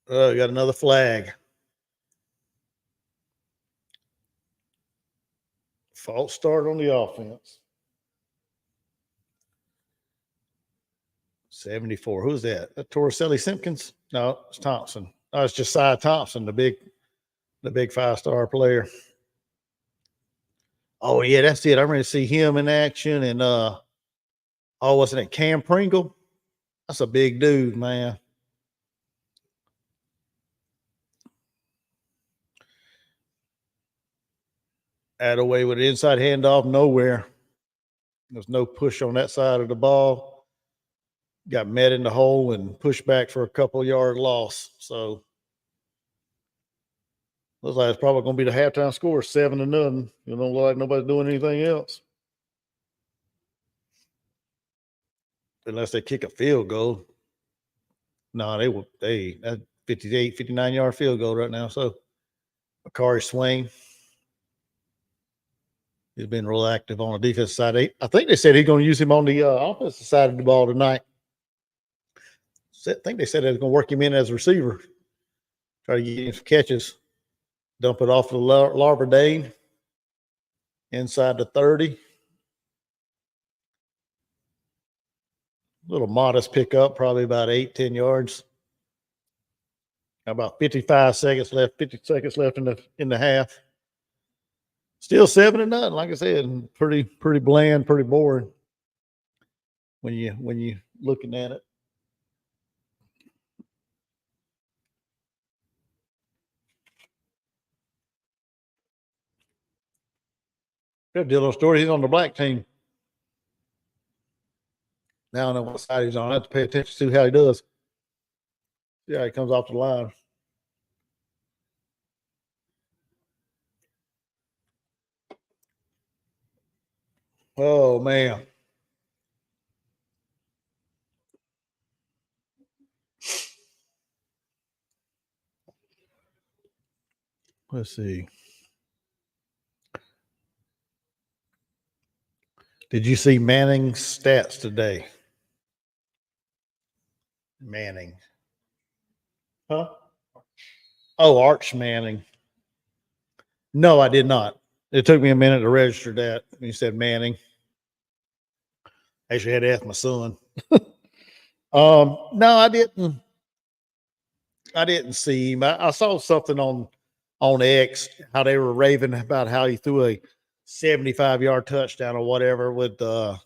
[SPEAKER 2] Got another flag. False start on the offense.
[SPEAKER 1] 74. Who's that? Torricelli Simpkins? No, it's Thompson. Oh, it's Josiah Thompson, the big 5-star player. Oh yeah, that's it. I'm ready to see him in action. And wasn't it Cam Pringle? That's a big dude, man. Attaway with an inside handoff, nowhere. There's no push on that side of the ball. Got met in the hole and pushed back for a couple yard loss. So looks like it's probably going to be the halftime score, 7-0. You don't look like nobody's doing anything else. Unless they kick a field goal. No, that's 58, 59-yard field goal right now. So Bakari Swain. He's been real active on the defensive side. I think they said he's going to use him on the offensive side of the ball tonight. I think they said they was going to work him in as a receiver. Try to get him some catches. Dump it off to Larverdane. Inside the 30. Little modest pickup, probably about 8-10 yards. About 50 seconds left in the half. Still 7-0, like I said, pretty bland, pretty boring when you looking at it. Good Dylan Story. He's on the black team. Now I know what side he's on. I have to pay attention to how he does. Yeah, he comes off the line. Oh, man. Let's see. Did you see Manning's stats today? Manning. Huh? Oh, Arch Manning. No, I did not. It took me a minute to register that. You said Manning. Actually, had to ask my son. No, I didn't. I didn't see him. I saw something on X how they were raving about how he threw a 75-yard touchdown or whatever with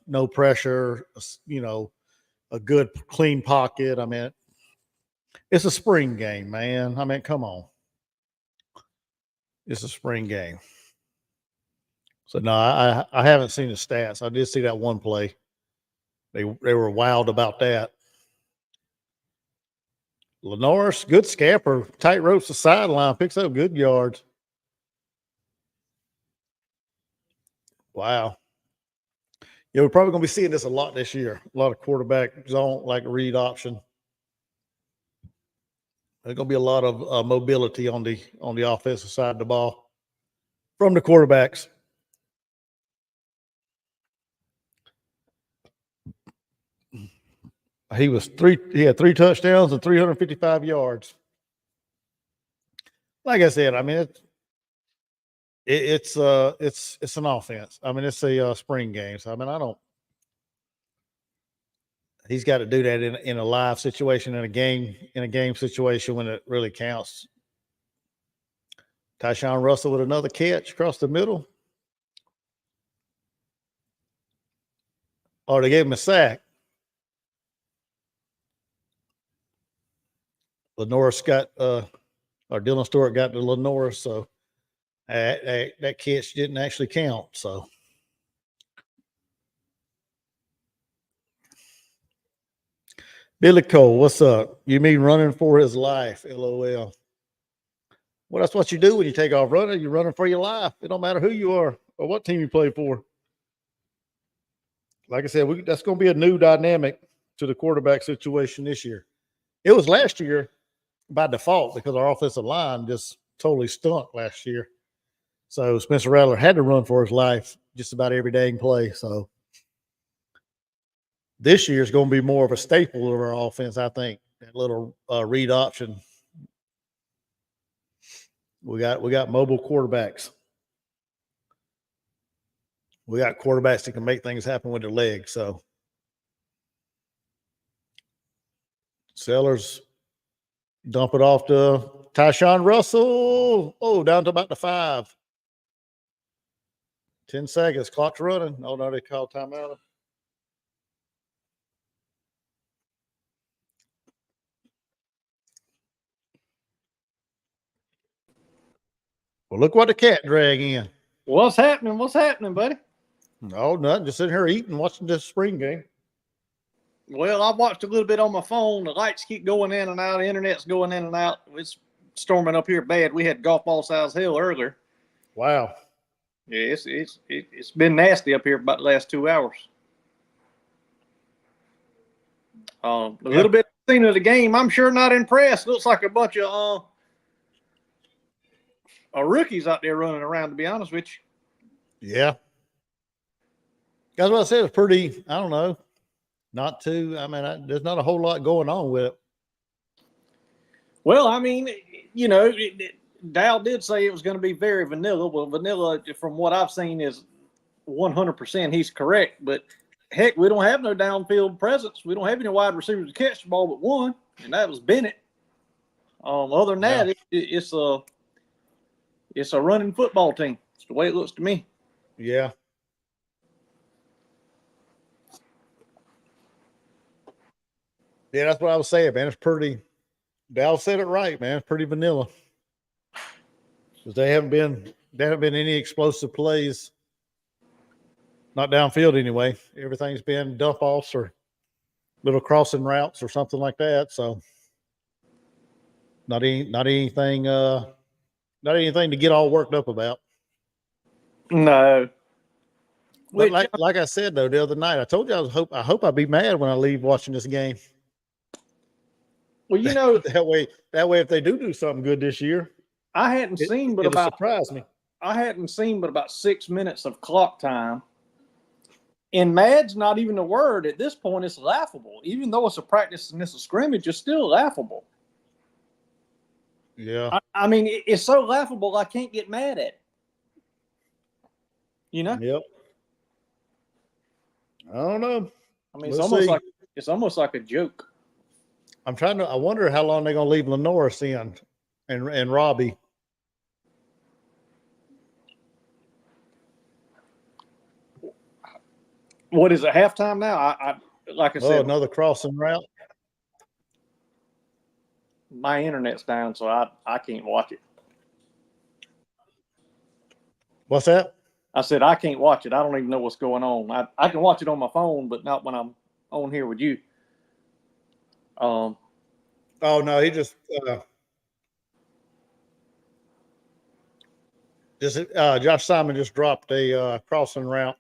[SPEAKER 1] no pressure, a good clean pocket. I mean, it's a spring game, man. I mean, come on. It's a spring game. So no, I haven't seen the stats. I did see that one play. They were wild about that. Lenoris, good scamper, tight ropes the sideline, picks up good yards. Wow. Yeah, we're probably going to be seeing this a lot this year. A lot of quarterback zone, like a read option. There's going to be a lot of mobility on the offensive side of the ball from the quarterbacks. He had 3 touchdowns and 355 yards. Like I said, I mean, it's an offense. I mean, it's a spring game. So I mean, he's got to do that in a live situation, in a game situation when it really counts. Tyshawn Russell with another catch across the middle. Or they gave him a sack. Lenoris got or Dylan Stewart got to Lenoris, so that catch didn't actually count. So Billy Cole, what's up? You mean running for his life? LOL. Well, that's what you do when you take off running. You're running for your life. It don't matter who you are or what team you play for. Like I said, that's going to be a new dynamic to the quarterback situation this year. It was last year by default because our offensive line just totally stunk last year. So Spencer Rattler had to run for his life just about every dang play. So this year is going to be more of a staple of our offense, I think. That little read option. We got mobile quarterbacks. We got quarterbacks that can make things happen with their legs. So Sellers dump it off to Tyshawn Russell. Oh, down to about the 5. 10 seconds. Clock's running. Oh, no, they called timeout. Well, look what the cat drag in.
[SPEAKER 3] What's happening? What's happening, buddy?
[SPEAKER 1] Oh, nothing. Just sitting here eating, watching this spring game.
[SPEAKER 3] Well, I watched a little bit on my phone. The lights keep going in and out. The internet's going in and out. It's storming up here bad. We had golf ball size hail earlier.
[SPEAKER 1] Wow.
[SPEAKER 3] Yeah, it's been nasty up here about the last 2 hours. A little bit seen of the game. I'm sure not impressed. Looks like a bunch of rookies out there running around, to be honest with you.
[SPEAKER 1] Yeah. That's what I said. It was pretty, I don't know, not too, I mean, there's not a whole lot going on with it.
[SPEAKER 3] Well, I mean, you know, Dow did say it was going to be very vanilla. Well, vanilla, from what I've seen, is 100% he's correct. But, heck, we don't have no downfield presence. We don't have any wide receivers to catch the ball but one, and that was Bennett. Other than that, it's a running football team. It's the way it looks to me.
[SPEAKER 1] Yeah. Yeah, that's what I was saying, man. It's pretty, Dal said it right, man. It's pretty vanilla. Because there haven't been any explosive plays. Not downfield anyway. Everything's been dump offs or little crossing routes or something like that. So not anything to get all worked up about.
[SPEAKER 3] No.
[SPEAKER 1] But like I said though, the other night, I told you I hope I'd be mad when I leave watching this game.
[SPEAKER 3] Well, you know,
[SPEAKER 1] that way if they do something good this year,
[SPEAKER 3] I hadn't seen but
[SPEAKER 1] it'll
[SPEAKER 3] about
[SPEAKER 1] surprise me.
[SPEAKER 3] I hadn't seen but about 6 minutes of clock time. And Mad's not even a word at this point. It's laughable. Even though it's a practice and it's a scrimmage, it's still laughable.
[SPEAKER 1] Yeah.
[SPEAKER 3] I mean, it's so laughable I can't get mad at it. You know?
[SPEAKER 1] Yep. I don't know.
[SPEAKER 3] I mean, it's almost like a joke.
[SPEAKER 1] I wonder how long they're gonna leave Lenoris in and Robbie.
[SPEAKER 3] What is it, halftime now? I like I said,
[SPEAKER 1] another crossing route.
[SPEAKER 3] my internet's down, so I can't watch it.
[SPEAKER 1] What's that?
[SPEAKER 3] I said I can't watch it. I don't even know what's going on. I can watch it on my phone, but not when I'm on here with you.
[SPEAKER 1] Oh no, he just Josh Simon just dropped a crossing route.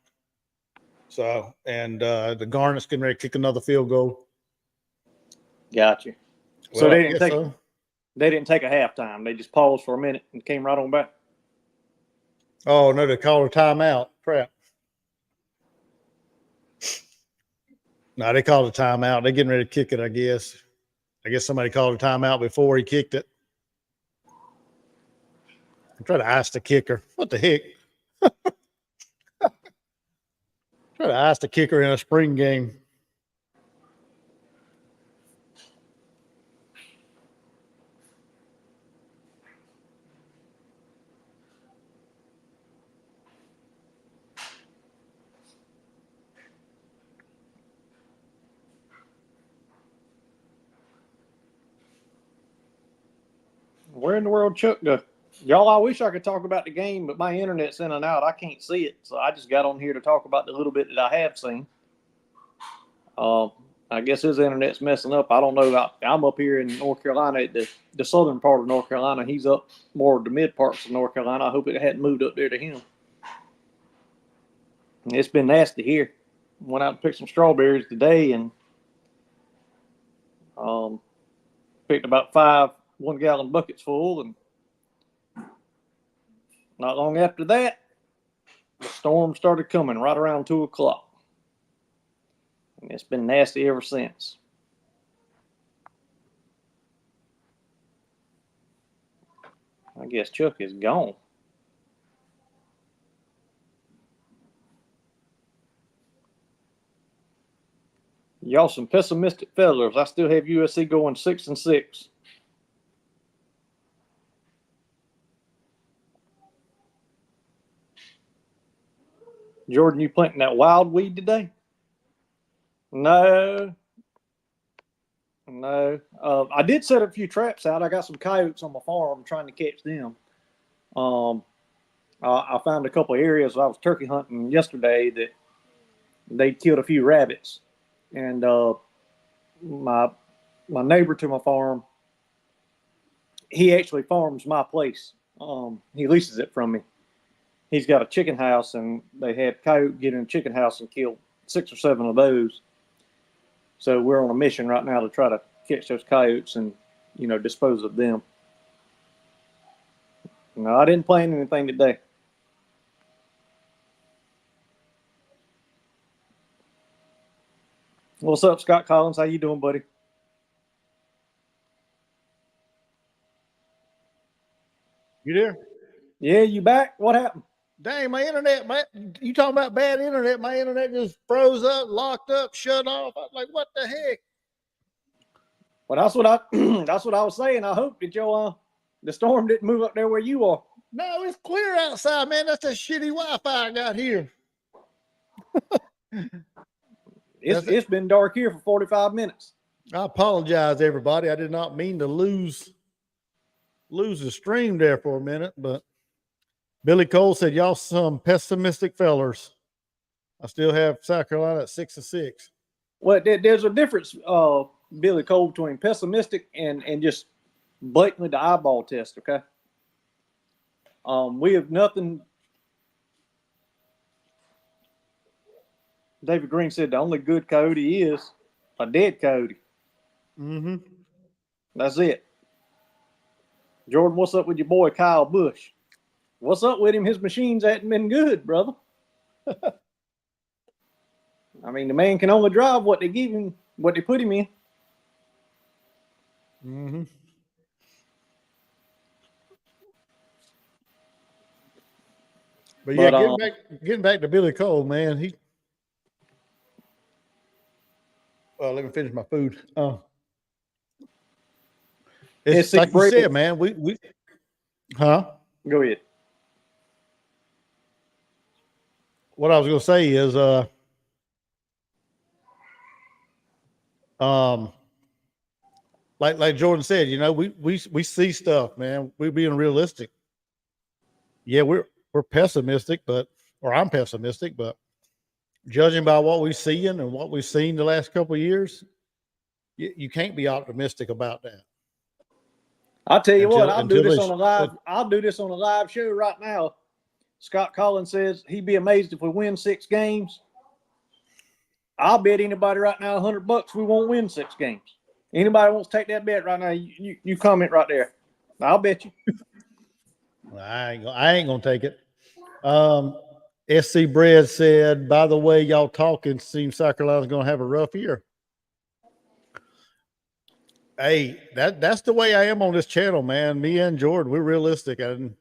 [SPEAKER 1] So the Garnet's getting ready to kick another field goal.
[SPEAKER 3] Got you.
[SPEAKER 1] Well,
[SPEAKER 3] So they didn't take a halftime. They just paused for a minute and came right on back.
[SPEAKER 1] Oh no, they called a timeout. Crap. No, they called a timeout. They're getting ready to kick it, I guess. I guess somebody called a timeout before he kicked it. I'm trying to ice the kicker. What the heck? Try to ice the kicker in a spring game.
[SPEAKER 3] Where in the world Chuck go? Y'all, I wish I could talk about the game, but my internet's in and out. I can't see it. So I just got on here to talk about the little bit that I have seen. I guess his internet's messing up. I don't know. I'm up here in North Carolina, the southern part of North Carolina. He's up more of the mid parts of North Carolina. I hope it hadn't moved up there to him. It's been nasty here. Went out and picked some strawberries today and picked about 5 1-gallon buckets full, and not long after that, the storm started coming right around 2 o'clock. And it's been nasty ever since. I guess Chuck is gone. Y'all some pessimistic fellas. I still have USC going 6-6. Jordan, you planting that wild weed today? No. I did set a few traps out. I got some coyotes on my farm. I'm trying to catch them. I found a couple of areas. I was turkey hunting yesterday that they killed a few rabbits, and my neighbor to my farm, he actually farms my place. He leases it from me. He's got a chicken house, and they had coyote get in a chicken house and kill 6 or 7 of those. So we're on a mission right now to try to catch those coyotes and, dispose of them. No, I didn't plan anything today. What's up, Scott Collins? How you doing, buddy?
[SPEAKER 2] You there?
[SPEAKER 3] Yeah, you back? What happened?
[SPEAKER 2] Dang, my internet, man. You talking about bad internet? My internet just froze up, locked up, shut off. I was like, what the heck?
[SPEAKER 3] Well, that's what I was saying. I hope that the storm didn't move up there where you are.
[SPEAKER 2] No, it's clear outside, man. That's that shitty Wi-Fi I got here.
[SPEAKER 3] It's been dark here for 45 minutes.
[SPEAKER 2] I apologize, everybody. I did not mean to lose the stream there for a minute, but Billy Cole said, y'all some pessimistic fellers. I still have South Carolina at 6-6.
[SPEAKER 3] Well, there's a difference, Billy Cole, between pessimistic and just blatantly the eyeball test, okay? We have nothing. David Green said the only good coyote is a dead coyote.
[SPEAKER 2] Mm-hmm.
[SPEAKER 3] That's it. Jordan, what's up with your boy Kyle Busch? What's up with him? His machines hadn't been good, brother. I mean, the man can only drive what they give him, what they put him in.
[SPEAKER 2] Mm-hmm. But yeah, getting back to Billy Cole, man, let me finish my food. It's like you said, man. We Huh?
[SPEAKER 3] Go ahead.
[SPEAKER 2] What I was going to say is, like Jordan said, we see stuff, man. We're being realistic. Yeah, we're pessimistic, or I'm pessimistic, but judging by what we've seen and what we've seen the last couple of years, you can't be optimistic about that.
[SPEAKER 3] I'll tell you what, I'll do this on a live show right now. Scott Collins says he'd be amazed if we win 6 games. I'll bet anybody right now $100 we won't win 6 games. Anybody wants to take that bet right now, you comment right there. I'll bet you.
[SPEAKER 2] I ain't gonna take it. SC Bread said, by the way, y'all talking, seems South Carolina's gonna have a rough year. Hey, that's the way I am on this channel, man. Me and Jordan, we're realistic, and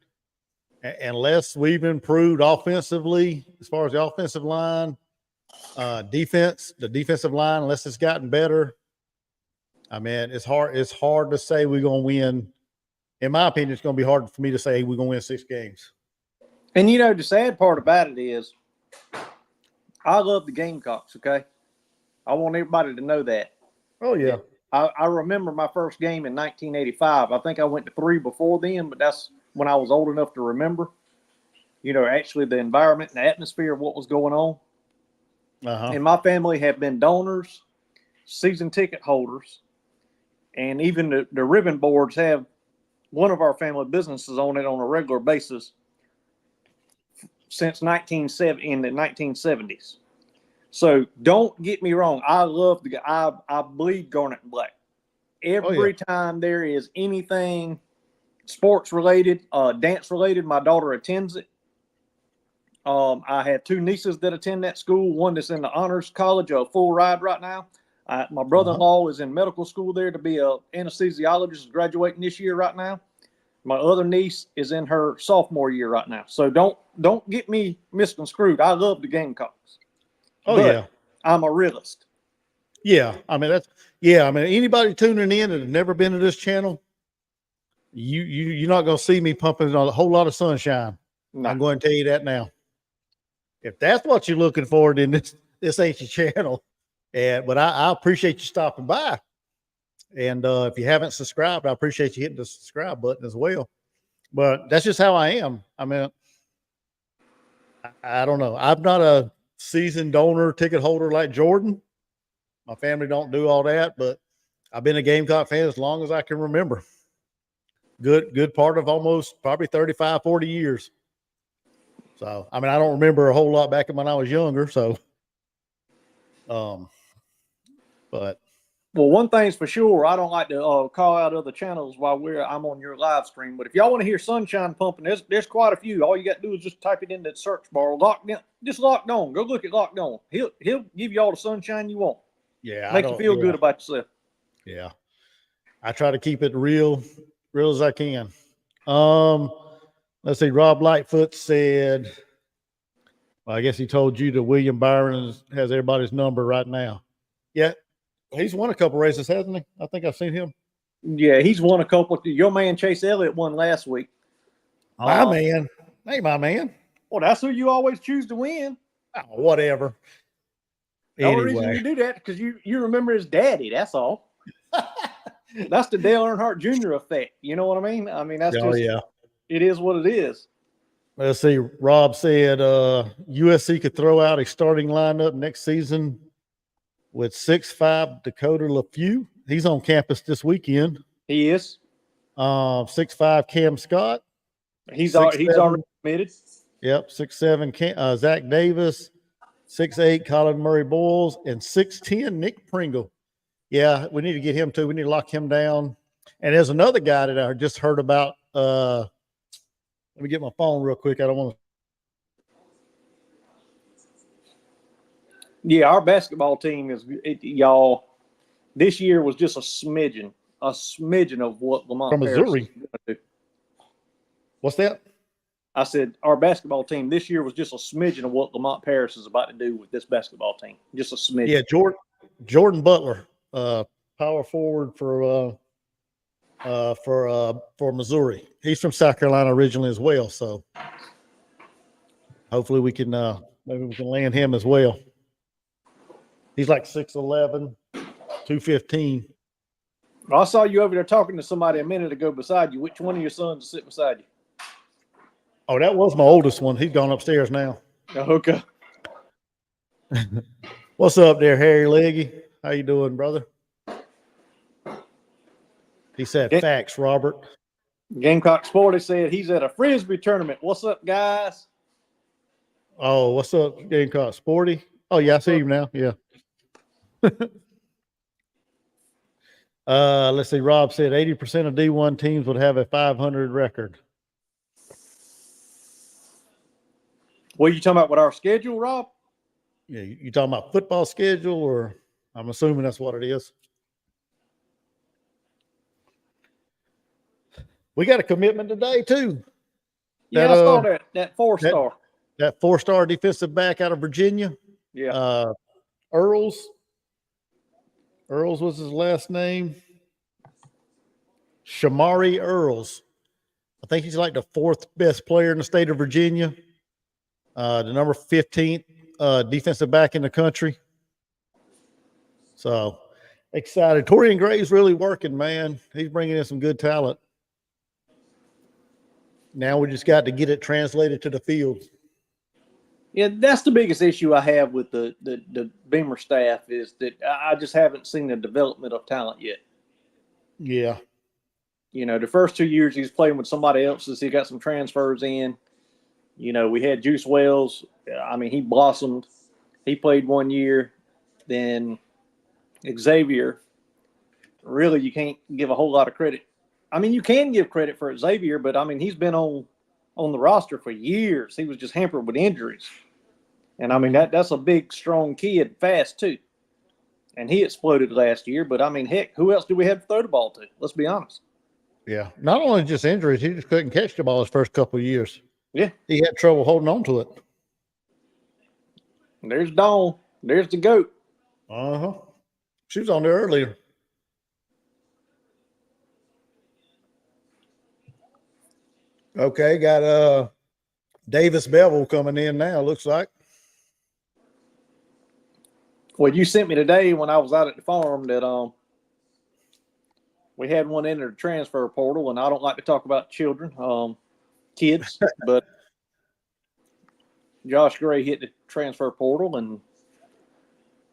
[SPEAKER 2] unless we've improved offensively, as far as the offensive line, the defensive line, unless it's gotten better. I mean, it's hard to say we're gonna win. In my opinion, it's gonna be hard for me to say we're gonna win 6 games.
[SPEAKER 3] And the sad part about it is, I love the Gamecocks. Okay, I want everybody to know that.
[SPEAKER 2] Oh yeah.
[SPEAKER 3] I remember my first game in 1985. I think I went to 3 before then, but that's when I was old enough to remember, actually the environment and the atmosphere of what was going on.
[SPEAKER 2] Uh-huh.
[SPEAKER 3] And my family have been donors, season ticket holders, and even the ribbon boards have one of our family businesses on it on a regular basis since 1970 in the 1970s. So don't get me wrong. I love I bleed garnet and black. Every time there is anything sports related, dance related, my daughter attends it. I have 2 nieces that attend that school. One that's in the honors college, a full ride right now. My brother-in-law is in medical school there to be a anesthesiologist, graduating this year right now. My other niece is in her sophomore year right now. So don't get me misconstrued. I love the Gamecocks.
[SPEAKER 2] Oh, yeah.
[SPEAKER 3] I'm a realist.
[SPEAKER 2] Yeah, I mean I mean anybody tuning in that has never been to this channel, you're not gonna see me pumping on a whole lot of sunshine.
[SPEAKER 3] No.
[SPEAKER 2] I'm going to tell you that now. If that's what you're looking for, then this ain't your channel. But I appreciate you stopping by. And if you haven't subscribed, I appreciate you hitting the subscribe button as well. But that's just how I am. I mean, I don't know. I'm not a season donor ticket holder like Jordan. My family don't do all that, but I've been a Gamecock fan as long as I can remember. Good part of almost probably 35, 40 years. So, I mean, I don't remember a whole lot back when I was younger. So, but
[SPEAKER 3] Well, one thing's for sure, I don't like to call out other channels while I'm on your live stream. But if y'all want to hear sunshine pumping, there's quite a few. All you got to do is just type it in that search bar. Just Locked On. Go look at Locked On. He'll give you all the sunshine you want.
[SPEAKER 2] yeah,
[SPEAKER 3] Make you feel good about yourself.
[SPEAKER 2] Yeah, I try to keep it real as I can. Let's see. Rob Lightfoot said, well, I guess he told you that William Byron has everybody's number right now. Yeah. He's won a couple races, hasn't he? I think I've seen him.
[SPEAKER 3] Yeah, he's won a couple. Your man Chase Elliott won last week.
[SPEAKER 2] My man. Hey, my man.
[SPEAKER 3] Well, that's who you always choose to win.
[SPEAKER 2] Oh, whatever.
[SPEAKER 3] The only reason you do that because you remember his daddy. That's all. That's the Dale Earnhardt Jr. effect. You know what I mean? I mean, that's it is what it is.
[SPEAKER 2] Let's see. Rob said USC could throw out a starting lineup next season with 6'5" Dakota LeFew. He's on campus this weekend.
[SPEAKER 3] He is.
[SPEAKER 2] 6'5" Cam Scott.
[SPEAKER 3] He's already committed.
[SPEAKER 2] Yep. 6'7" Zach Davis. 6'8" Colin Murray Boyles, and 6'10" Nick Pringle. Yeah, we need to get him too. We need to lock him down. And there's another guy that I just heard about. Let me get my phone real quick. I don't want to.
[SPEAKER 3] Yeah, our basketball team y'all. This year was just a smidgen of what Lamont
[SPEAKER 2] From
[SPEAKER 3] Paris
[SPEAKER 2] Missouri.
[SPEAKER 3] is gonna do.
[SPEAKER 2] What's that?
[SPEAKER 3] I said our basketball team this year was just a smidgen of what Lamont Paris is about to do with this basketball team. Just a smidgen.
[SPEAKER 2] Yeah, Jordan Butler, power forward for Missouri. He's from South Carolina originally as well. So hopefully we can maybe we can land him as well. He's like 6'11", 215.
[SPEAKER 3] I saw you over there talking to somebody a minute ago beside you. Which one of your sons is sitting beside you?
[SPEAKER 2] Oh, that was my oldest one. He's gone upstairs now.
[SPEAKER 3] Okay.
[SPEAKER 2] What's up there, Harry Leggy? How you doing, brother? He said, facts, Robert.
[SPEAKER 3] Gamecock Sporty said he's at a Frisbee tournament. What's up, guys?
[SPEAKER 2] Oh, what's up, Gamecock Sporty? Oh, yeah, I see you now. Yeah. Let's see. Rob said 80% of D1 teams would have a 500 record.
[SPEAKER 3] What are you talking about with our schedule, Rob?
[SPEAKER 2] Yeah, you talking about football schedule, or I'm assuming that's what it is. We got a commitment today too.
[SPEAKER 3] Yeah, I saw that 4-star.
[SPEAKER 2] That 4-star defensive back out of Virginia.
[SPEAKER 3] Yeah.
[SPEAKER 2] Earls was his last name. Shamari Earls. I think he's like the 4th best player in the state of Virginia. The number 15th defensive back in the country. So excited. Torian Gray's really working, man. He's bringing in some good talent. Now we just got to get it translated to the field.
[SPEAKER 3] Yeah, that's the biggest issue I have with the Beamer staff is that I just haven't seen the development of talent yet.
[SPEAKER 2] Yeah.
[SPEAKER 3] You know, the first 2 years he's playing with somebody else's. He got some transfers in. You know, we had Juice Wells. I mean, he blossomed. He played 1 year. Then Xavier. Really, you can't give a whole lot of credit. I mean, you can give credit for Xavier, but, I mean, he's been on the roster for years. He was just hampered with injuries. And, I mean, that's a big, strong kid, fast, too. And he exploded last year. But, I mean, heck, who else do we have to throw the ball to? Let's be honest.
[SPEAKER 2] Yeah. Not only just injuries, he just couldn't catch the ball his first couple of years.
[SPEAKER 3] Yeah.
[SPEAKER 2] He had trouble holding on to it.
[SPEAKER 3] There's Dawn. There's the GOAT.
[SPEAKER 2] Uh-huh.
[SPEAKER 1] She was on there earlier. Okay, got Davis Bevel coming in now, looks like.
[SPEAKER 3] Well, you sent me today when I was out at the farm that we had one enter the transfer portal, and I don't like to talk about children, kids, but Josh Gray hit the transfer portal, and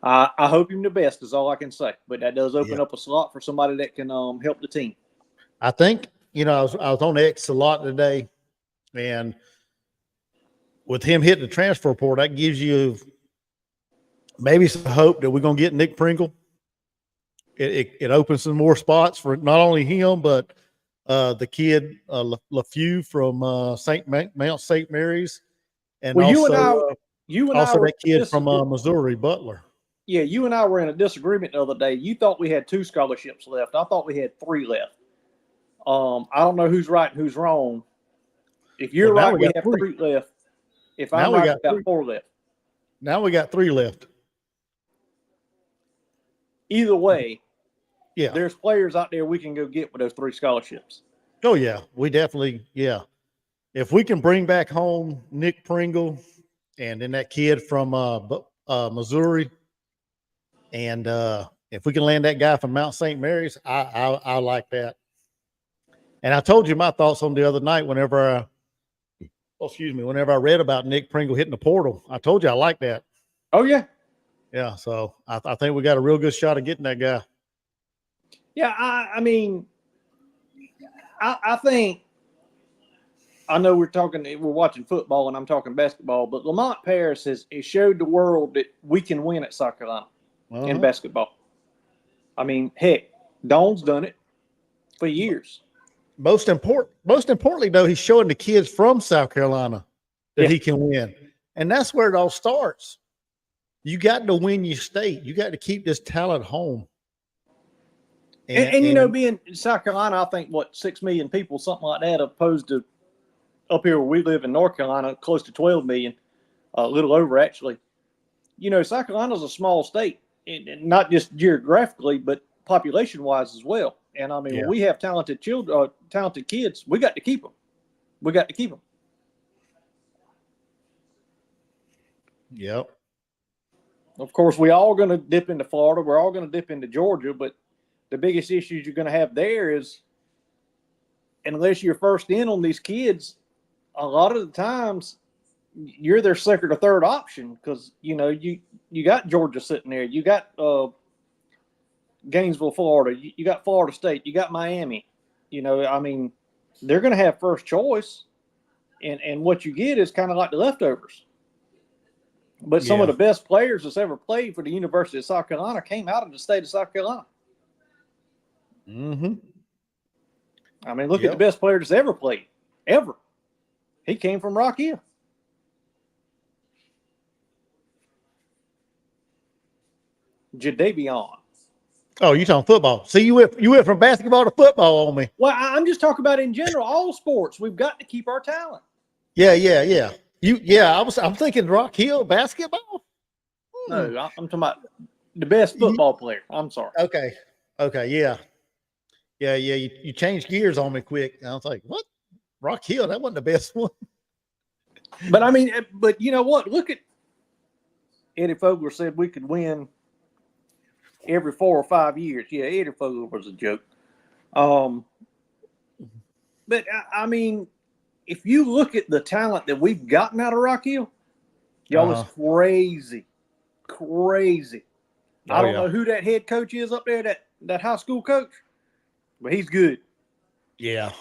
[SPEAKER 3] I hope him the best is all I can say. But that does open up a slot for somebody that can help the team.
[SPEAKER 1] I think, I was on X a lot today, and with him hitting the transfer portal, that gives you maybe some hope that we're going to get Nick Pringle. It opens some more spots for not only him, but the kid LaFew from Mount St. Mary's, and
[SPEAKER 3] well,
[SPEAKER 1] also
[SPEAKER 3] you and I
[SPEAKER 1] that kid from Missouri, Butler.
[SPEAKER 3] Yeah, you and I were in a disagreement the other day. You thought we had 2 scholarships left. I thought we had 3 left. I don't know who's right and who's wrong. If you're right, we have 3 left. If I'm right, we got 4 left.
[SPEAKER 1] Now we got 3 left.
[SPEAKER 3] Either way,
[SPEAKER 1] yeah,
[SPEAKER 3] there's players out there we can go get with those 3 scholarships.
[SPEAKER 1] Oh yeah, we definitely, yeah. If we can bring back home Nick Pringle and then that kid from Missouri, and if we can land that guy from Mount St. Mary's, I like that. And I told you my thoughts on the other night whenever I read about Nick Pringle hitting the portal. I told you I like that.
[SPEAKER 3] Oh yeah.
[SPEAKER 1] Yeah, so I think we got a real good shot of getting that guy.
[SPEAKER 3] Yeah, I mean, I think, I know we're watching football and I'm talking basketball, but Lamont Paris has showed the world that we can win at South Carolina in basketball. I mean, heck, Dawn's done it for years.
[SPEAKER 1] Most importantly, though, he's showing the kids from South Carolina that he can win. And that's where it all starts. You got to win your state. You got to keep this talent home.
[SPEAKER 3] And being in South Carolina, I think, 6 million people, something like that, opposed to up here where we live in North Carolina, close to 12 million, a little over, actually. South Carolina's a small state, and not just geographically, but population-wise as well. And, I mean, when we have talented children, talented kids, we got to keep them. We got to keep them.
[SPEAKER 1] Yep.
[SPEAKER 3] Of course, we're all going to dip into Florida. We're all going to dip into Georgia. But the biggest issues you're going to have there is, unless you're first in on these kids, a lot of the times you're their second or third option because, you got Georgia sitting there. You got Gainesville, Florida. You got Florida State. You got Miami. I mean, they're going to have first choice. And what you get is kind of like the leftovers. But some of the best players that's ever played for the University of South Carolina came out of the state of South Carolina.
[SPEAKER 1] Mm-hmm.
[SPEAKER 3] I mean, look at the best player that's ever played, ever. He came from Rock Hill. Jadavion.
[SPEAKER 1] Oh, you talking football? See, you went from basketball to football on me.
[SPEAKER 3] Well, I'm just talking about in general, all sports. We've got to keep our talent.
[SPEAKER 1] Yeah. I'm thinking Rock Hill basketball.
[SPEAKER 3] No, I'm talking about the best football player. I'm sorry.
[SPEAKER 1] Okay. Yeah. You changed gears on me quick. I was like, what? Rock Hill? That wasn't the best one.
[SPEAKER 3] But I mean, you know what? Look at Eddie Fogler said we could win every 4 or 5 years. Yeah, Eddie Fogler was a joke. But I mean, if you look at the talent that we've gotten out of Rock Hill, y'all is crazy. Crazy. I don't know who that head coach is up there, that high school coach, but he's good.
[SPEAKER 1] Yeah.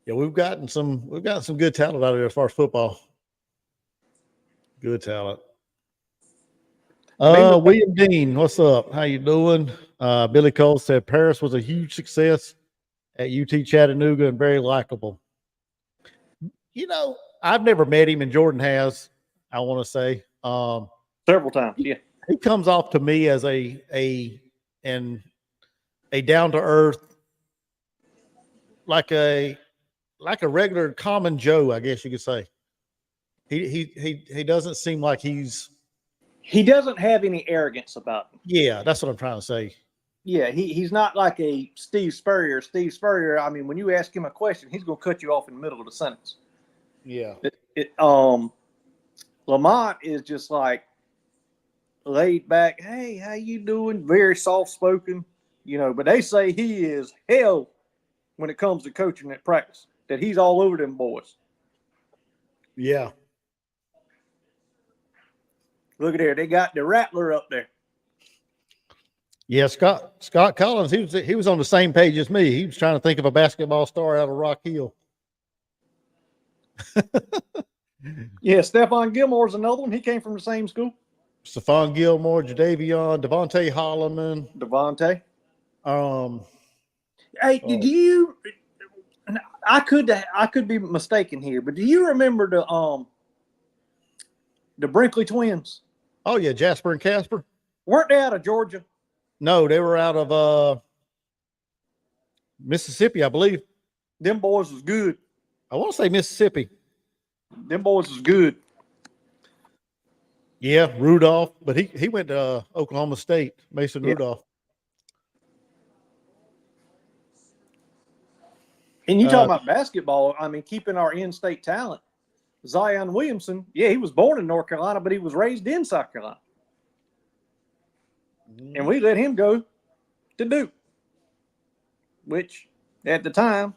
[SPEAKER 1] Yeah, we've gotten some good talent out of there as far as football. Good talent. William Dean, what's up? How you doing? Billy Cole said Paris was a huge success at UT Chattanooga and very likable. I've never met him, and Jordan has, I want to say.
[SPEAKER 3] Several times, yeah.
[SPEAKER 1] He comes off to me as a down-to-earth, like a regular common Joe, I guess you could say. He doesn't seem like he's
[SPEAKER 3] he doesn't have any arrogance about him.
[SPEAKER 1] Yeah, that's what I'm trying to say.
[SPEAKER 3] Yeah, he's not like a Steve Spurrier. Steve Spurrier, I mean, when you ask him a question, he's going to cut you off in the middle of the sentence.
[SPEAKER 2] Yeah.
[SPEAKER 3] Lamont is just like laid back. Hey, how you doing? Very soft spoken, But they say he is hell when it comes to coaching at practice. That he's all over them boys.
[SPEAKER 2] Yeah.
[SPEAKER 3] Look at there, they got the Rattler up there.
[SPEAKER 1] Yeah, Scott Collins, he was on the same page as me. He was trying to think of a basketball star out of Rock Hill.
[SPEAKER 3] Yeah, Stephon Gilmore's another one. He came from the same school.
[SPEAKER 1] Stephon Gilmore, Jadavion, Devontae Holloman.
[SPEAKER 3] Devontae. Hey,
[SPEAKER 1] Oh.
[SPEAKER 3] did you? I could be mistaken here, but do you remember the Brinkley twins?
[SPEAKER 1] Oh yeah, Jasper and Casper.
[SPEAKER 3] Weren't they out of Georgia?
[SPEAKER 1] No, they were out of Mississippi, I believe.
[SPEAKER 3] Them boys was good.
[SPEAKER 1] I want to say Mississippi.
[SPEAKER 3] Them boys was good.
[SPEAKER 1] Yeah, Rudolph, but he went to Oklahoma State, Mason
[SPEAKER 3] Yeah.
[SPEAKER 1] Rudolph.
[SPEAKER 3] And you talk about basketball, I mean, keeping our in-state talent. Zion Williamson, yeah, he was born in North Carolina, but he was raised in South Carolina. And we let him go to Duke, which at the time,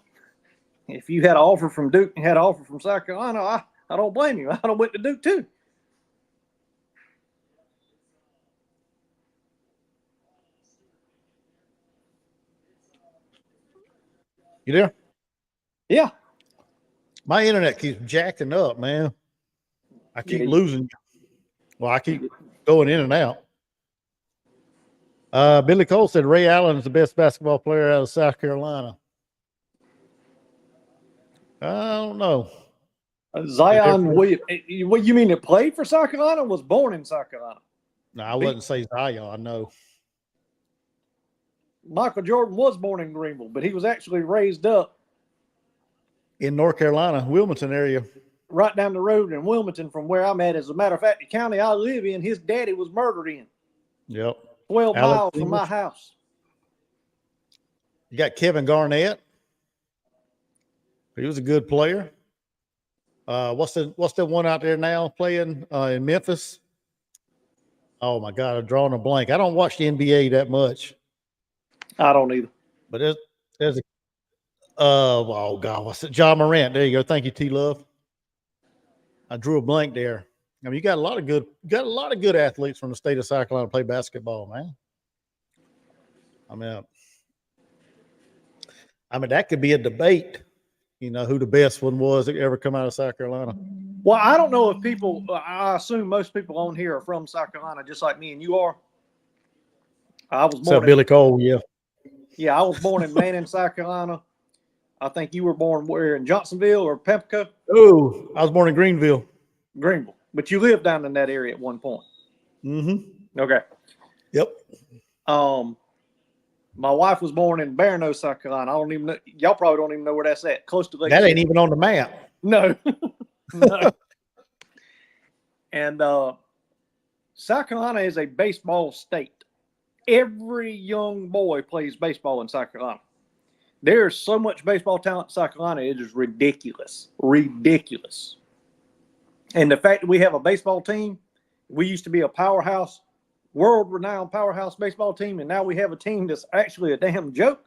[SPEAKER 3] if you had an offer from Duke and had an offer from South Carolina, I don't blame you. I'd have went to Duke too.
[SPEAKER 1] You there?
[SPEAKER 3] Yeah.
[SPEAKER 1] My internet keeps jacking up, man. I keep
[SPEAKER 3] Yeah.
[SPEAKER 1] losing. Well, I keep going in and out. Billy Cole said Ray Allen is the best basketball player out of South Carolina. I don't know.
[SPEAKER 3] Zion Williams. What you mean? That played for South Carolina? Was born in South Carolina.
[SPEAKER 1] No, I wouldn't say Zion. No.
[SPEAKER 3] Michael Jordan was born in Greenville, but he was actually raised up
[SPEAKER 1] In North Carolina, Wilmington area.
[SPEAKER 3] right down the road in Wilmington from where I'm at. As a matter of fact, the county I live in, his daddy was murdered in.
[SPEAKER 1] Yep.
[SPEAKER 3] 12
[SPEAKER 1] Alex
[SPEAKER 3] miles from
[SPEAKER 1] English?
[SPEAKER 3] my house.
[SPEAKER 1] You got Kevin Garnett. He was a good player. What's the one out there now playing in Memphis? Oh my God, I'm drawing a blank. I don't watch the NBA that much,
[SPEAKER 3] I don't either.
[SPEAKER 1] but there's a oh God, what's it? John Morant. There you go. Thank you, T Love. I drew a blank there. I mean, you got a lot of good athletes from the state of South Carolina play basketball, man. I mean, that could be a debate, who the best one was that ever come out of South Carolina.
[SPEAKER 3] Well, I don't know if people, I assume most people on here are from South Carolina, just like me and you are. I was
[SPEAKER 1] So
[SPEAKER 3] born
[SPEAKER 1] Billy Cole, yeah.
[SPEAKER 3] I was born in Manning, South Carolina. I think you were born where, in Johnsonville or Pepco?
[SPEAKER 1] Oh, I was born in Greenville.
[SPEAKER 3] Greenville. But you lived down in that area at one point.
[SPEAKER 1] Mm-hmm.
[SPEAKER 3] Okay.
[SPEAKER 1] Yep.
[SPEAKER 3] My wife was born in Barano, South Carolina. I don't even know. Y'all probably don't even know where that's at. Close to Lake
[SPEAKER 1] That ain't
[SPEAKER 3] City.
[SPEAKER 1] even on the map.
[SPEAKER 3] No. No. And South Carolina is a baseball state. Every young boy plays baseball in South Carolina. There's so much baseball talent in South Carolina, it is ridiculous. Ridiculous. And the fact that we have a baseball team, we used to be a powerhouse, world-renowned powerhouse baseball team, and now we have a team that's actually a damn joke.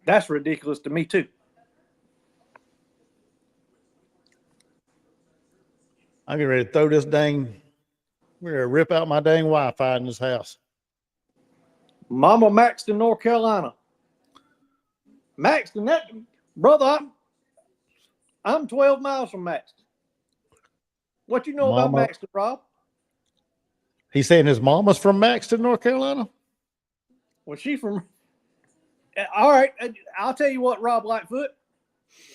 [SPEAKER 3] That's ridiculous to me, too.
[SPEAKER 1] I'm getting ready to throw this dang, we're going to rip out my dang Wi-Fi in this house.
[SPEAKER 3] Mama Maxton, North Carolina. Maxton, that brother, I'm 12 miles from Maxton. What you know about
[SPEAKER 1] Mama.
[SPEAKER 3] Maxton, Rob?
[SPEAKER 1] He's saying his mama's from Maxton, North Carolina?
[SPEAKER 3] Well, she from. All right, I'll tell you what, Rob Lightfoot.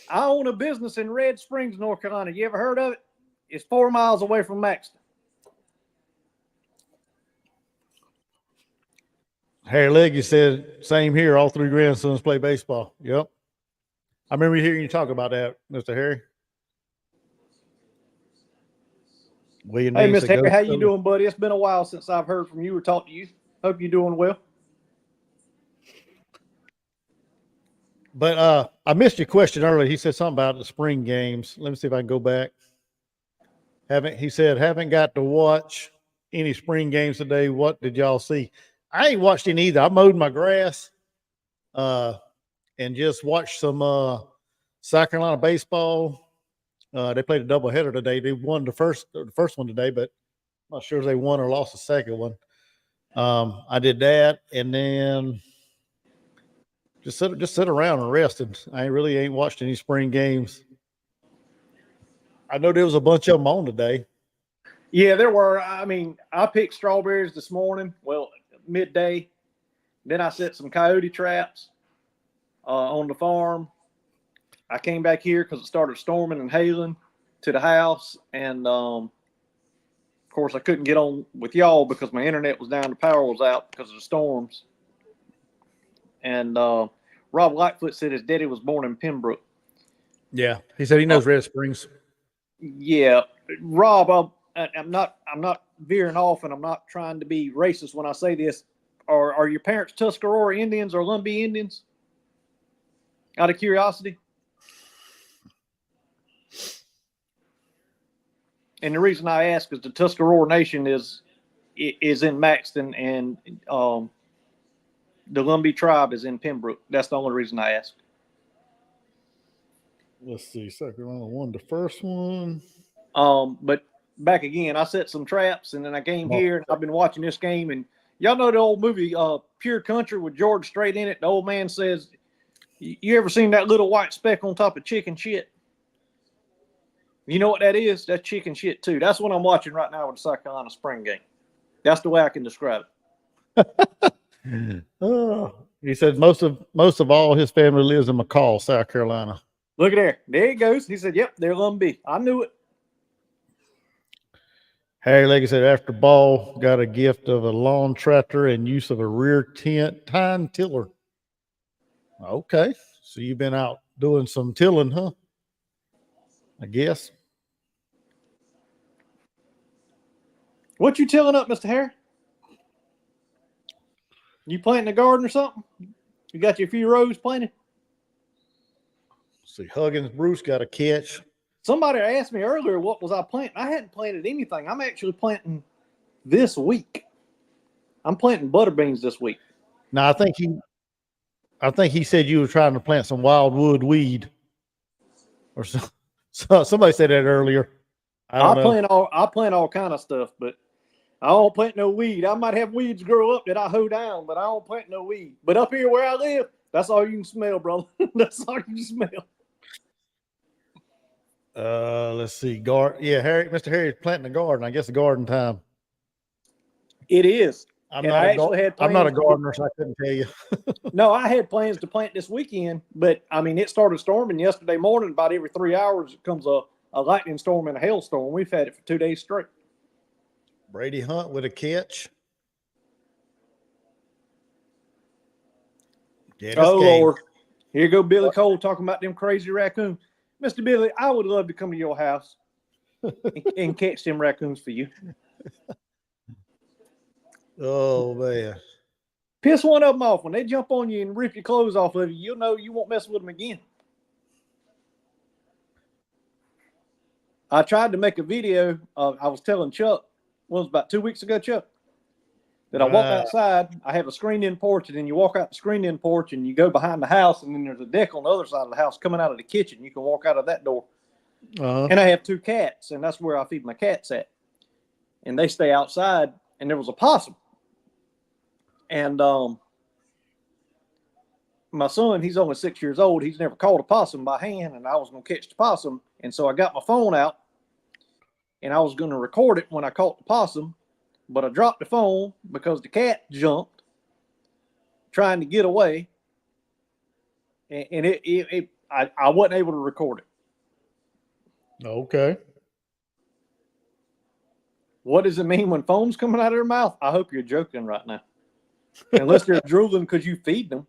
[SPEAKER 3] I own a business in Red Springs, North Carolina. You ever heard of it? It's 4 miles away from Maxton.
[SPEAKER 1] Harry Leggy said, same here. All three grandsons play baseball. Yep. I remember hearing you talk about that, Mr. Harry. William
[SPEAKER 3] Hey,
[SPEAKER 1] needs
[SPEAKER 3] Mr.
[SPEAKER 1] to
[SPEAKER 3] Harry,
[SPEAKER 1] go.
[SPEAKER 3] how you doing, buddy? It's been a while since I've heard from you or talked to you. Hope you're doing well.
[SPEAKER 1] But I missed your question earlier. He said something about the spring games. Let me see if I can go back. He said, haven't got to watch any spring games today. What did y'all see? I ain't watched any either. I mowed my grass and just watched some South Carolina baseball. They played a doubleheader today. They won the first one today, but I'm not sure if they won or lost the second one. I did that, and then just sit around and rested. I really ain't watched any spring games. I know there was a bunch of them on today.
[SPEAKER 3] Yeah, there were. I mean, I picked strawberries this morning. Well, midday. Then I set some coyote traps on the farm. I came back here because it started storming and hailing to the house, and of course I couldn't get on with y'all because my internet was down, the power was out because of the storms. And Rob Lightfoot said his daddy was born in Pembroke.
[SPEAKER 1] Yeah, he said he knows Red Springs.
[SPEAKER 3] Yeah, Rob, I'm not veering off, and I'm not trying to be racist when I say this. Are your parents Tuscarora Indians or Lumbee Indians? Out of curiosity. And the reason I ask is the Tuscarora Nation is in Maxton, and the Lumbee tribe is in Pembroke. That's the only reason I ask.
[SPEAKER 1] Let's see, South Carolina won the first one.
[SPEAKER 3] But back again, I set some traps, and then I came here, and I've been watching this game. And y'all know the old movie Pure Country with George Strait in it. The old man says, "You ever seen that little white speck on top of chicken shit?" You know what that is? That's chicken shit too. That's what I'm watching right now with the South Carolina spring game. That's the way I can describe it.
[SPEAKER 1] He said most of all his family lives in McCall, South Carolina.
[SPEAKER 3] Look at there. There he goes. He said, "Yep, they're Lumbee." I knew it.
[SPEAKER 1] Harry Leggy said after ball got a gift of a lawn tractor and use of a rear tine tiller. Okay, so you've been out doing some tilling, huh? I guess.
[SPEAKER 3] What you tilling up, Mr. Harry? You planting a garden or something? You got your few rows planted?
[SPEAKER 1] See, Huggins Bruce got a catch.
[SPEAKER 3] Somebody asked me earlier what was I planting. I hadn't planted anything. I'm actually planting this week. I'm planting butter beans this week.
[SPEAKER 1] Now I think he said you were trying to plant some wildwood weed, or so somebody said that earlier. I don't know.
[SPEAKER 3] I plant all kind of stuff, but I don't plant no weed. I might have weeds grow up that I hoe down, but I don't plant no weed. But up here where I live, that's all you can smell, brother. That's all you can smell.
[SPEAKER 1] Let's see. Mr. Harry's planting a garden. I guess the garden time.
[SPEAKER 3] It is.
[SPEAKER 1] I'm not a gardener, so I couldn't tell you.
[SPEAKER 3] No, I had plans to plant this weekend, but I mean, it started storming yesterday morning. About every 3 hours, it comes a lightning storm and a hailstorm. We've had it for 2 days straight.
[SPEAKER 1] Brady Hunt with a catch.
[SPEAKER 3] Lord. Here go Billy Cole talking about them crazy raccoons. Mr. Billy, I would love to come to your house and catch them raccoons for you.
[SPEAKER 1] Oh, man.
[SPEAKER 3] Piss one of them off. When they jump on you and rip your clothes off of you, you'll know you won't mess with them again. I tried to make a video. I was telling Chuck, it was about 2 weeks ago, Chuck, that I walk outside. I have a screened-in porch, and then you walk out the screened-in porch, and you go behind the house, and then there's a deck on the other side of the house coming out of the kitchen. You can walk out of that door. And I have 2 cats, and that's where I feed my cats at. And they stay outside, and there was a possum. And my son, he's only 6 years old. He's never caught a possum by hand, and I was going to catch the possum. And so I got my phone out, and I was going to record it when I caught the possum, but I dropped the phone because the cat jumped trying to get away, and I wasn't able to record it.
[SPEAKER 1] Okay.
[SPEAKER 3] What does it mean when foam's coming out of their mouth? I hope you're joking right now. Unless they're drooling because you feed them.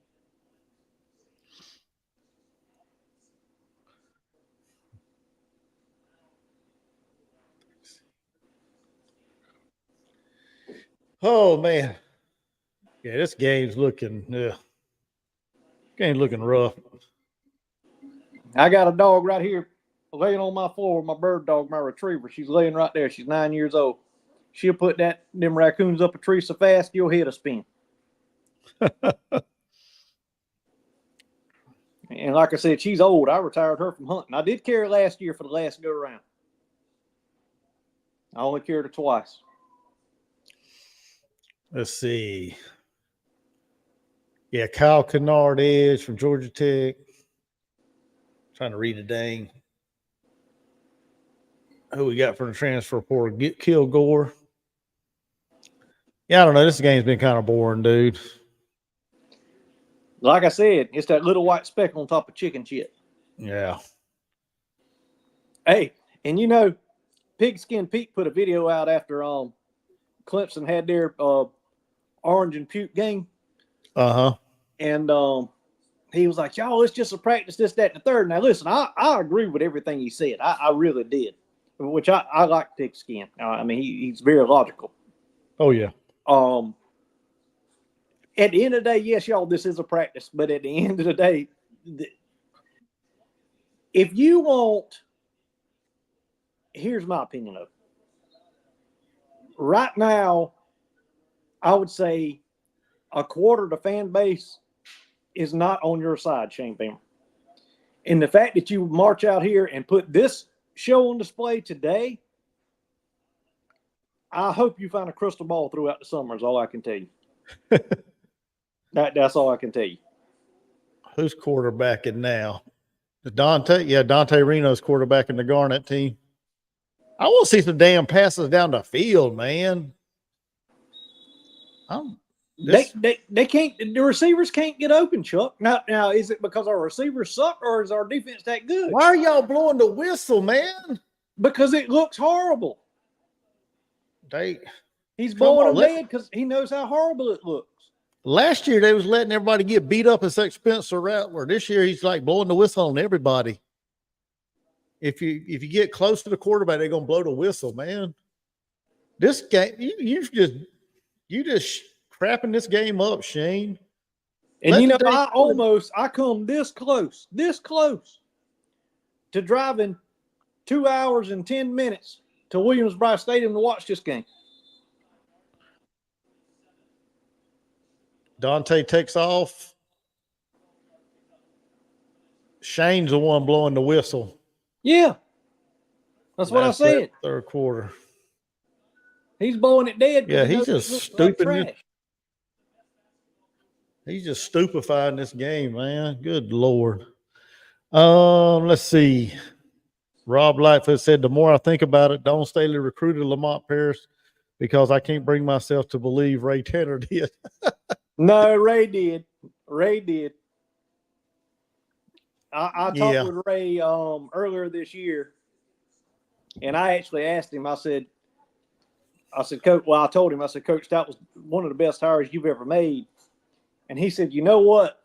[SPEAKER 1] Oh man. Yeah, this game's looking rough.
[SPEAKER 3] I got a dog right here laying on my floor, my bird dog, my retriever. She's laying right there. She's 9 years old. She'll put them raccoons up a tree so fast your head will spin. And like I said, she's old. I retired her from hunting. I did carry her last year for the last go around. I only carried her twice.
[SPEAKER 1] Let's see. Yeah, Kyle Kennard Edge from Georgia Tech. Trying to read the dang. Who we got from the transfer portal? Kilgore. Yeah, I don't know. This game's been kind of boring, dude.
[SPEAKER 3] Like I said, it's that little white speck on top of chicken shit.
[SPEAKER 1] Yeah.
[SPEAKER 3] Hey, and you know, Pigskin Pete put a video out after Clemson had their orange and puke game.
[SPEAKER 1] Uh-huh.
[SPEAKER 3] And he was like, y'all, it's just a practice, this, that, and the third. Now, listen, I agree with everything he said. I really did, which I like Pigskin. I mean, he's very logical.
[SPEAKER 1] Oh, yeah.
[SPEAKER 3] At the end of the day, yes, y'all, this is a practice. But at the end of the day, if you want, here's my opinion of it. Right now, I would say a quarter of the fan base is not on your side, Shane Beamer. And the fact that you march out here and put this show on display today, I hope you find a crystal ball throughout the summer is all I can tell you. That's all I can tell you.
[SPEAKER 1] Who's quarterbacking now? Dante? Yeah, Dante Reno's quarterbacking the Garnet team. I want to see some damn passes down the field, man.
[SPEAKER 3] They can't. The receivers can't get open, Chuck. Now, is it because our receivers suck or is our defense that good?
[SPEAKER 1] Why are y'all blowing the whistle, man?
[SPEAKER 3] Because it looks horrible. He's blowing them dead because he knows how horrible it looks.
[SPEAKER 1] Last year they was letting everybody get beat up at Spencer Rattler. This year he's like blowing the whistle on everybody. If you get close to the quarterback, they're gonna blow the whistle, man. This game, you just crapping this game up, Shane.
[SPEAKER 3] And I come this close to driving 2 hours and 10 minutes to Williams-Brice Stadium to watch this game.
[SPEAKER 1] Dante takes off. Shane's the one blowing the whistle.
[SPEAKER 3] Yeah. That's what I said.
[SPEAKER 1] Third quarter.
[SPEAKER 3] He's blowing it dead.
[SPEAKER 1] Yeah, he's just stupid.
[SPEAKER 3] Like
[SPEAKER 1] he's just stupefying this game, man. Good Lord. Let's see. Rob Lightfoot said, the more I think about it, Don Staley recruited Lamont Paris because I can't bring myself to believe Ray Tanner did.
[SPEAKER 3] No, Ray did. I talked with Ray earlier this year, and I actually asked him, I said, Coach, I told him, Coach, that was one of the best hires you've ever made. And he said, you know what?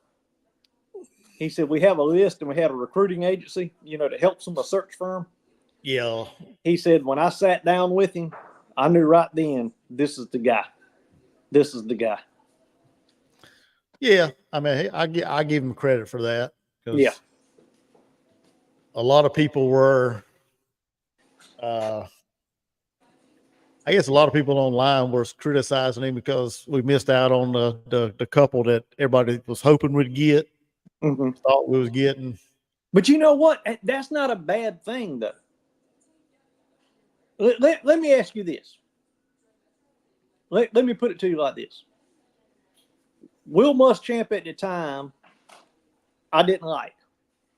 [SPEAKER 3] He said, we have a list and we have a recruiting agency, that helps them, a search firm.
[SPEAKER 1] Yeah.
[SPEAKER 3] He said, when I sat down with him, I knew right then, this is the guy. This is the guy.
[SPEAKER 1] Yeah. I mean, I give him credit for that.
[SPEAKER 3] Yeah.
[SPEAKER 1] A lot of people were, I guess a lot of people online were criticizing him because we missed out on the couple that everybody was hoping we'd get, thought we was getting.
[SPEAKER 3] But you know what? That's not a bad thing, though. Let me ask you this. Let me put it to you like this. Will Muschamp at the time, I didn't like.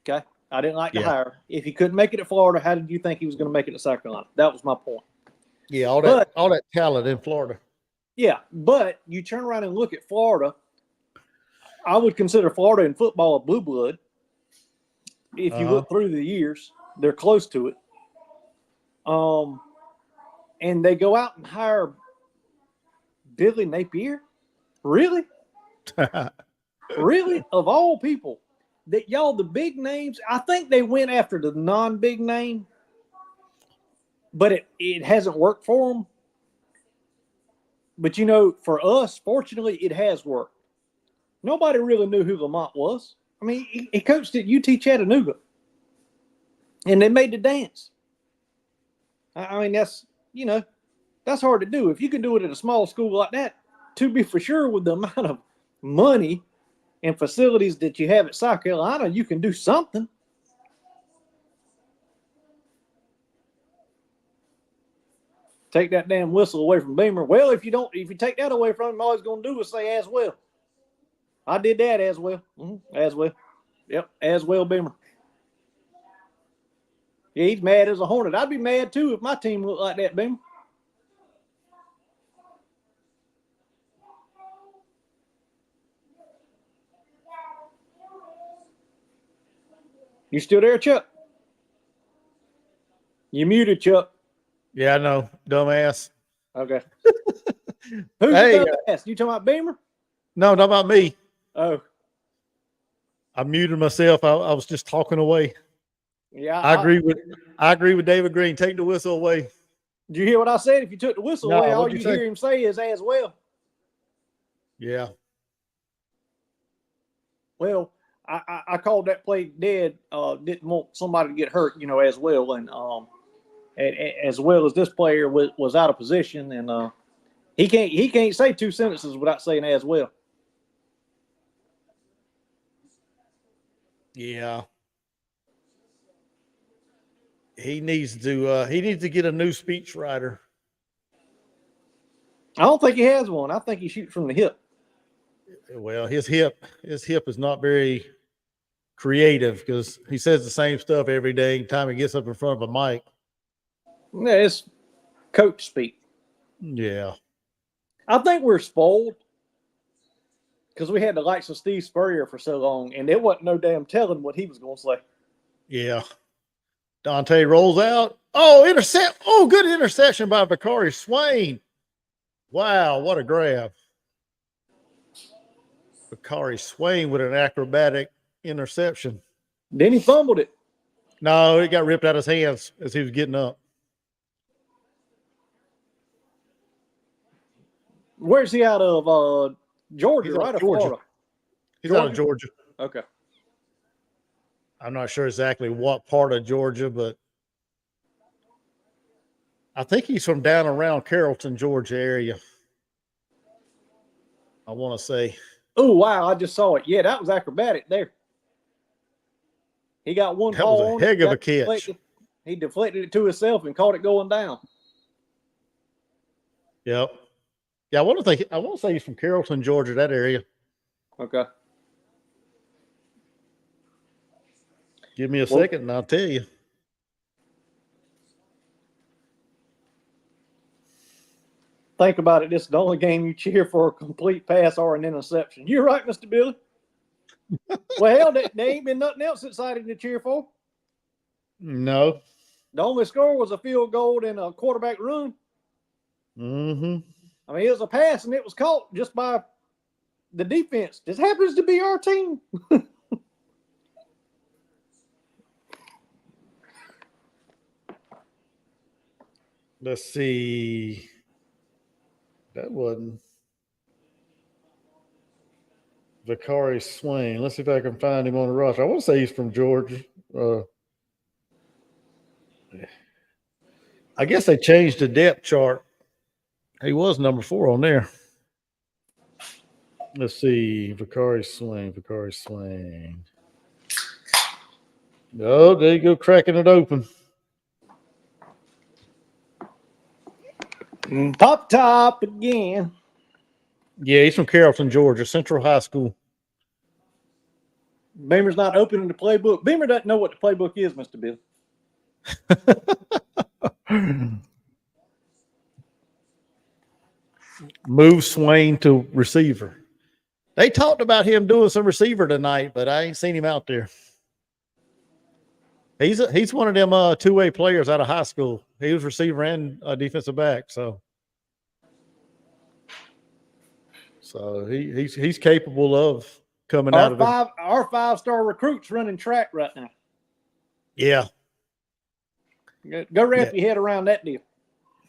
[SPEAKER 3] Okay? I didn't like the hire. If he couldn't make it at Florida, how did you think he was going to make it at South Carolina? That was my point.
[SPEAKER 1] Yeah, all that talent in Florida.
[SPEAKER 3] Yeah, but you turn around and look at Florida. I would consider Florida in football a blue blood. If you look through the years, they're close to it. And they go out and hire Billy Napier. Really? Really? Of all people, that y'all, the big names, I think they went after the non-big name, but it hasn't worked for them. But you know, for us, fortunately, it has worked. Nobody really knew who Lamont was. I mean, he coached at UT Chattanooga, and they made the dance. I mean, that's that's hard to do. If you can do it at a small school like that, to be for sure, with the amount of money and facilities that you have at South Carolina, you can do something. Take that damn whistle away from Beamer. Well, if you take that away from him, all he's going to do is say as well. I did that as well. As well. Yep, as well, Beamer. Yeah, he's mad as a hornet. I'd be mad too if my team looked like that, Beamer. You still there, Chuck? You muted, Chuck.
[SPEAKER 1] Yeah, I know, dumbass.
[SPEAKER 3] Okay. Who's
[SPEAKER 1] Hey,
[SPEAKER 3] the dumbass? You talking about Beamer?
[SPEAKER 1] No, not about me.
[SPEAKER 3] Oh,
[SPEAKER 1] I muted myself. I was just talking away.
[SPEAKER 3] yeah.
[SPEAKER 1] I agree with David Green. Take the whistle away.
[SPEAKER 3] Did you hear what I said? If you took the whistle
[SPEAKER 1] No,
[SPEAKER 3] away, all
[SPEAKER 1] what'd
[SPEAKER 3] you
[SPEAKER 1] you say?
[SPEAKER 3] hear him say is as well.
[SPEAKER 1] Yeah.
[SPEAKER 3] Well, I called that play dead. Didn't want somebody to get hurt, as well. And as well as this player was out of position, and he can't say two sentences without saying as well.
[SPEAKER 1] Yeah. He needs to get a new speech writer.
[SPEAKER 3] I don't think he has one. I think he shoots from the hip.
[SPEAKER 1] Well, his hip is not very creative because he says the same stuff every day time he gets up in front of a mic.
[SPEAKER 3] Yeah, it's coach speak.
[SPEAKER 1] Yeah.
[SPEAKER 3] I think we're spoiled because we had the likes of Steve Spurrier for so long, and there wasn't no damn telling what he was going to say.
[SPEAKER 1] Yeah. Dante rolls out. Oh, intercept. Oh, good interception by Bakari Swain. Wow, what a grab. Bakari Swain with an acrobatic interception.
[SPEAKER 3] Then he fumbled it.
[SPEAKER 1] No, it got ripped out of his hands as he was getting up.
[SPEAKER 3] Where's he out of? Georgia,
[SPEAKER 1] He's out
[SPEAKER 3] right?
[SPEAKER 1] of
[SPEAKER 3] Or
[SPEAKER 1] Georgia.
[SPEAKER 3] Florida?
[SPEAKER 1] He's out of Georgia.
[SPEAKER 3] Okay.
[SPEAKER 1] I'm not sure exactly what part of Georgia, but I think he's from down around Carrollton, Georgia area. I want to say.
[SPEAKER 3] Oh, wow. I just saw it. Yeah, that was acrobatic there. He got one
[SPEAKER 1] That
[SPEAKER 3] ball
[SPEAKER 1] was a
[SPEAKER 3] on it,
[SPEAKER 1] heck of a
[SPEAKER 3] got
[SPEAKER 1] catch.
[SPEAKER 3] deflected. He deflected it to himself and caught it going down.
[SPEAKER 1] Yep. Yeah, I want to say he's from Carrollton, Georgia, that area.
[SPEAKER 3] Okay.
[SPEAKER 1] Give me a second and I'll tell you.
[SPEAKER 3] Think about it. This is the only game you cheer for a complete pass or an interception. You're right, Mr. Billy. Well, hell, there ain't been nothing else exciting to cheer for.
[SPEAKER 1] No.
[SPEAKER 3] The only score was a field goal and a quarterback run.
[SPEAKER 1] Mm-hmm.
[SPEAKER 3] I mean, it was a pass and it was caught just by the defense. This happens to be our team.
[SPEAKER 1] Let's see. That wasn't Bakari Swain. Let's see if I can find him on the roster. I want to say he's from Georgia. I guess they changed the depth chart. He was number 4 on there. Let's see. Bakari Swain. Oh, there you go, cracking it open.
[SPEAKER 3] Pop top again.
[SPEAKER 1] Yeah, he's from Carrollton, Georgia, Central High School.
[SPEAKER 3] Beamer's not opening the playbook. Beamer doesn't know what the playbook is, Mr. Bill.
[SPEAKER 1] Move Swain to receiver. They talked about him doing some receiver tonight, but I ain't seen him out there. He's one of them two-way players out of high school. He was receiver and defensive back, so he's capable of coming out of it.
[SPEAKER 3] Our 5-star recruits running track right now.
[SPEAKER 1] Yeah.
[SPEAKER 3] Go wrap your head around that deal.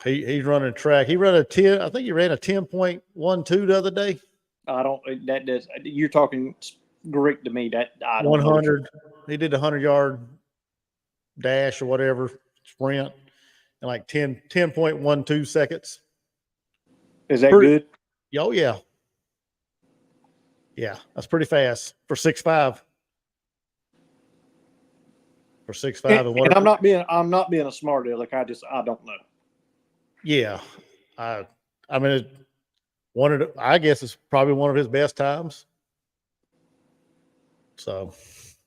[SPEAKER 1] He's running track. He ran a 10. I think he ran a 10.12 the other day.
[SPEAKER 3] I don't. That does. You're talking Greek to me. That I don't
[SPEAKER 1] 100. He did a 100-yard dash or whatever sprint in like 10.12 seconds.
[SPEAKER 3] Is that
[SPEAKER 1] Pretty-
[SPEAKER 3] good?
[SPEAKER 1] Oh yeah. Yeah, that's pretty fast for 6'5". For 6'5"
[SPEAKER 3] And I'm not being a smart aleck. I don't know.
[SPEAKER 1] Yeah, I mean, I guess it's probably one of his best times. So,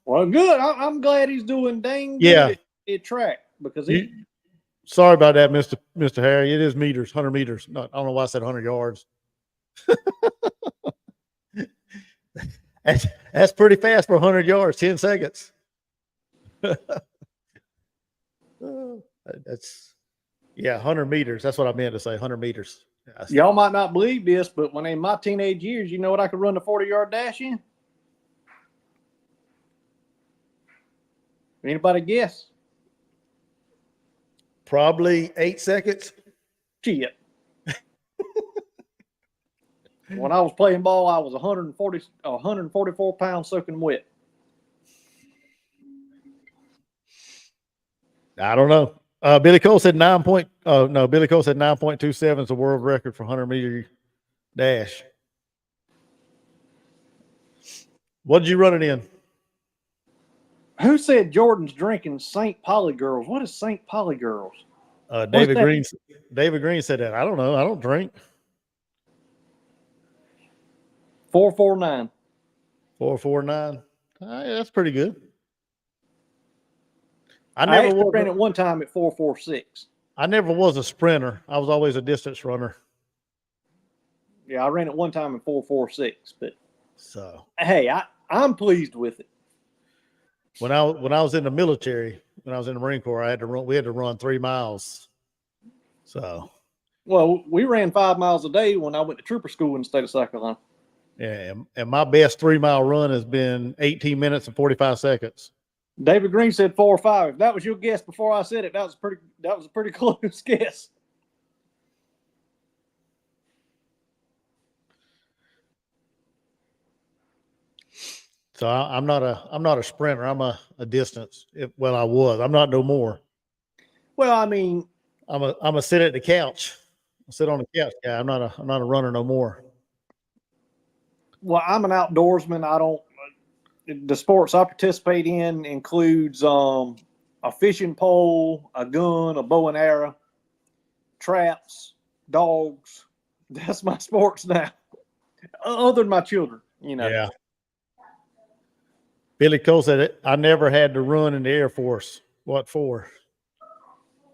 [SPEAKER 3] Well, good. I'm glad he's doing dang good
[SPEAKER 1] Yeah.
[SPEAKER 3] at track because
[SPEAKER 1] sorry about that, Mr. Harry. It is meters, 100 meters. I don't know why I said 100 yards. That's pretty fast for 100 yards, 10 seconds. That's 100 meters. That's what I meant to say, 100 meters.
[SPEAKER 3] y'all might not believe this, but when in my teenage years, you know what I could run the 40-yard dash in? Anybody guess?
[SPEAKER 1] Probably 8 seconds.
[SPEAKER 3] Shit. When I was playing ball, I was 144 pounds soaking wet.
[SPEAKER 1] I don't know. Billy Cole said 9.27 is the world record for 100-meter dash. What did you run it in?
[SPEAKER 3] Who said Jordan's drinking St. Pauli Girls? What is St. Pauli Girls?
[SPEAKER 1] David Green. David Green said that. I don't know. I don't drink.
[SPEAKER 3] 449.
[SPEAKER 1] 449. That's pretty good.
[SPEAKER 3] I
[SPEAKER 1] never
[SPEAKER 3] actually
[SPEAKER 1] was
[SPEAKER 3] ran it one time at 446.
[SPEAKER 1] I never was a sprinter. I was always a distance runner.
[SPEAKER 3] Yeah, I ran it one time at 446. But
[SPEAKER 1] So
[SPEAKER 3] hey, I'm pleased with it.
[SPEAKER 1] when I was in the military, when I was in the Marine Corps, we had to run 3 miles. So
[SPEAKER 3] Well, we ran 5 miles a day when I went to trooper school in the state of South Carolina.
[SPEAKER 1] yeah, and my best 3-mile run has been 18 minutes and 45 seconds.
[SPEAKER 3] David Green said 4 or 5. If that was your guess before I said it, that was a pretty close guess.
[SPEAKER 1] So I'm not a sprinter. I'm a distance. I was. I'm not no more.
[SPEAKER 3] Well, I mean,
[SPEAKER 1] I'm a sit at the couch. I sit on the couch guy. I'm not a runner no more.
[SPEAKER 3] well, I'm an outdoorsman. The sports I participate in includes a fishing pole, a gun, a bow and arrow, traps, dogs. That's my sports now. Other than my children, you know.
[SPEAKER 1] Yeah. Billy Cole said it. I never had to run in the Air Force. What for?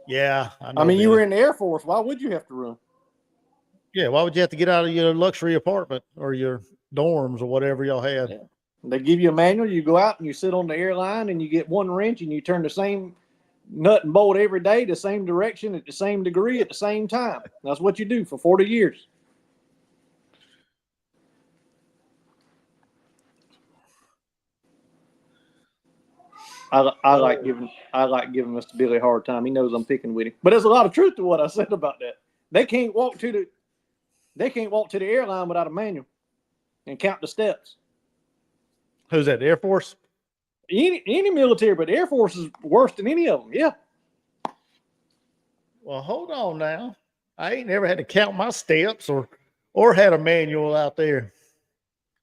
[SPEAKER 1] Yeah.
[SPEAKER 3] I mean, you were in the Air Force. Why would you have to run?
[SPEAKER 1] Yeah. Why would you have to get out of your luxury apartment or your dorms or whatever y'all had?
[SPEAKER 3] Yeah. They give you a manual. You go out and you sit on the airline and you get one wrench and you turn the same nut and bolt every day, the same direction, at the same degree, at the same time. That's what you do for 40 years. I like giving Mr. Billy a hard time. He knows I'm picking with him, but there's a lot of truth to what I said about that. They can't walk to the airline without a manual and count the steps.
[SPEAKER 1] Who's that? The Air Force?
[SPEAKER 3] Any military, but the Air Force is worse than any of them. Yeah.
[SPEAKER 1] Well, hold on now. I ain't never had to count my steps or had a manual out there.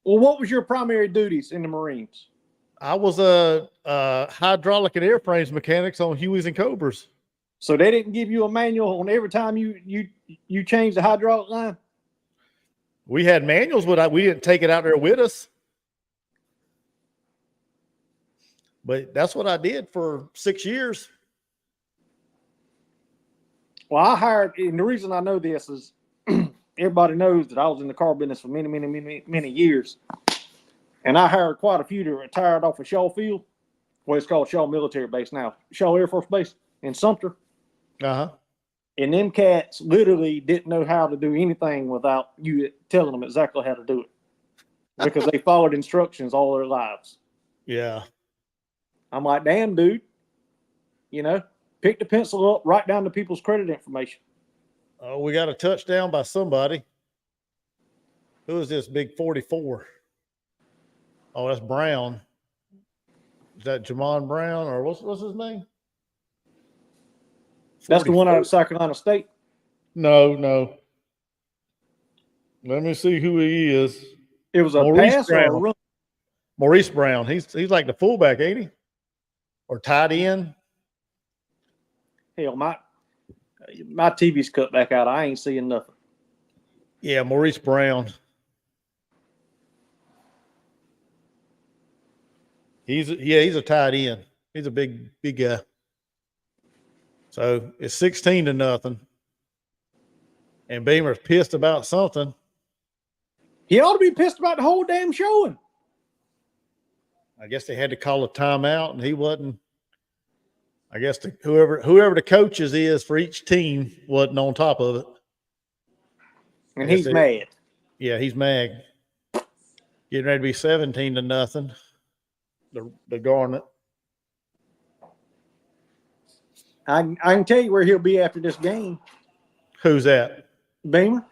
[SPEAKER 3] Well, what was your primary duties in the Marines?
[SPEAKER 1] I was a hydraulic and airframes mechanics on Hueys and Cobras.
[SPEAKER 3] So they didn't give you a manual on every time you changed the hydraulic line?
[SPEAKER 1] We had manuals, but we didn't take it out there with us. But that's what I did for 6 years.
[SPEAKER 3] Well, I hired, and the reason I know this is everybody knows that I was in the car business for many years. And I hired quite a few that retired off of Shaw Field, what it's called Shaw Military Base now, Shaw Air Force Base in Sumter.
[SPEAKER 1] Uh-huh.
[SPEAKER 3] And them cats literally didn't know how to do anything without you telling them exactly how to do it because they followed instructions all their lives.
[SPEAKER 1] Yeah.
[SPEAKER 3] I'm like, damn, dude, pick the pencil up, write down the people's credit information.
[SPEAKER 1] Oh, we got a touchdown by somebody. Who is this big 44? Oh, that's Brown. Is that Jamon Brown or what's his name?
[SPEAKER 3] That's the one out of
[SPEAKER 1] 44.
[SPEAKER 3] South Carolina State.
[SPEAKER 2] No. Let me see who he is.
[SPEAKER 3] It was a
[SPEAKER 1] Maurice
[SPEAKER 3] pass or a
[SPEAKER 1] Brown.
[SPEAKER 3] run.
[SPEAKER 1] Maurice Brown. He's like the fullback, ain't he? Or tight end.
[SPEAKER 3] Hell, my TV's cut back out. I ain't seeing nothing.
[SPEAKER 1] Yeah, Maurice Brown. He's a tight end. He's a big guy. So it's 16-0. And Beamer's pissed about something.
[SPEAKER 3] He ought to be pissed about the whole damn showing.
[SPEAKER 1] I guess they had to call a timeout, and he wasn't. I guess whoever the coaches is for each team wasn't on top of it.
[SPEAKER 3] And he's mad.
[SPEAKER 1] Yeah, he's mad. Getting ready to be 17-0. The Garnet.
[SPEAKER 3] I can tell you where he'll be after this game.
[SPEAKER 1] Who's that?
[SPEAKER 3] Beamer.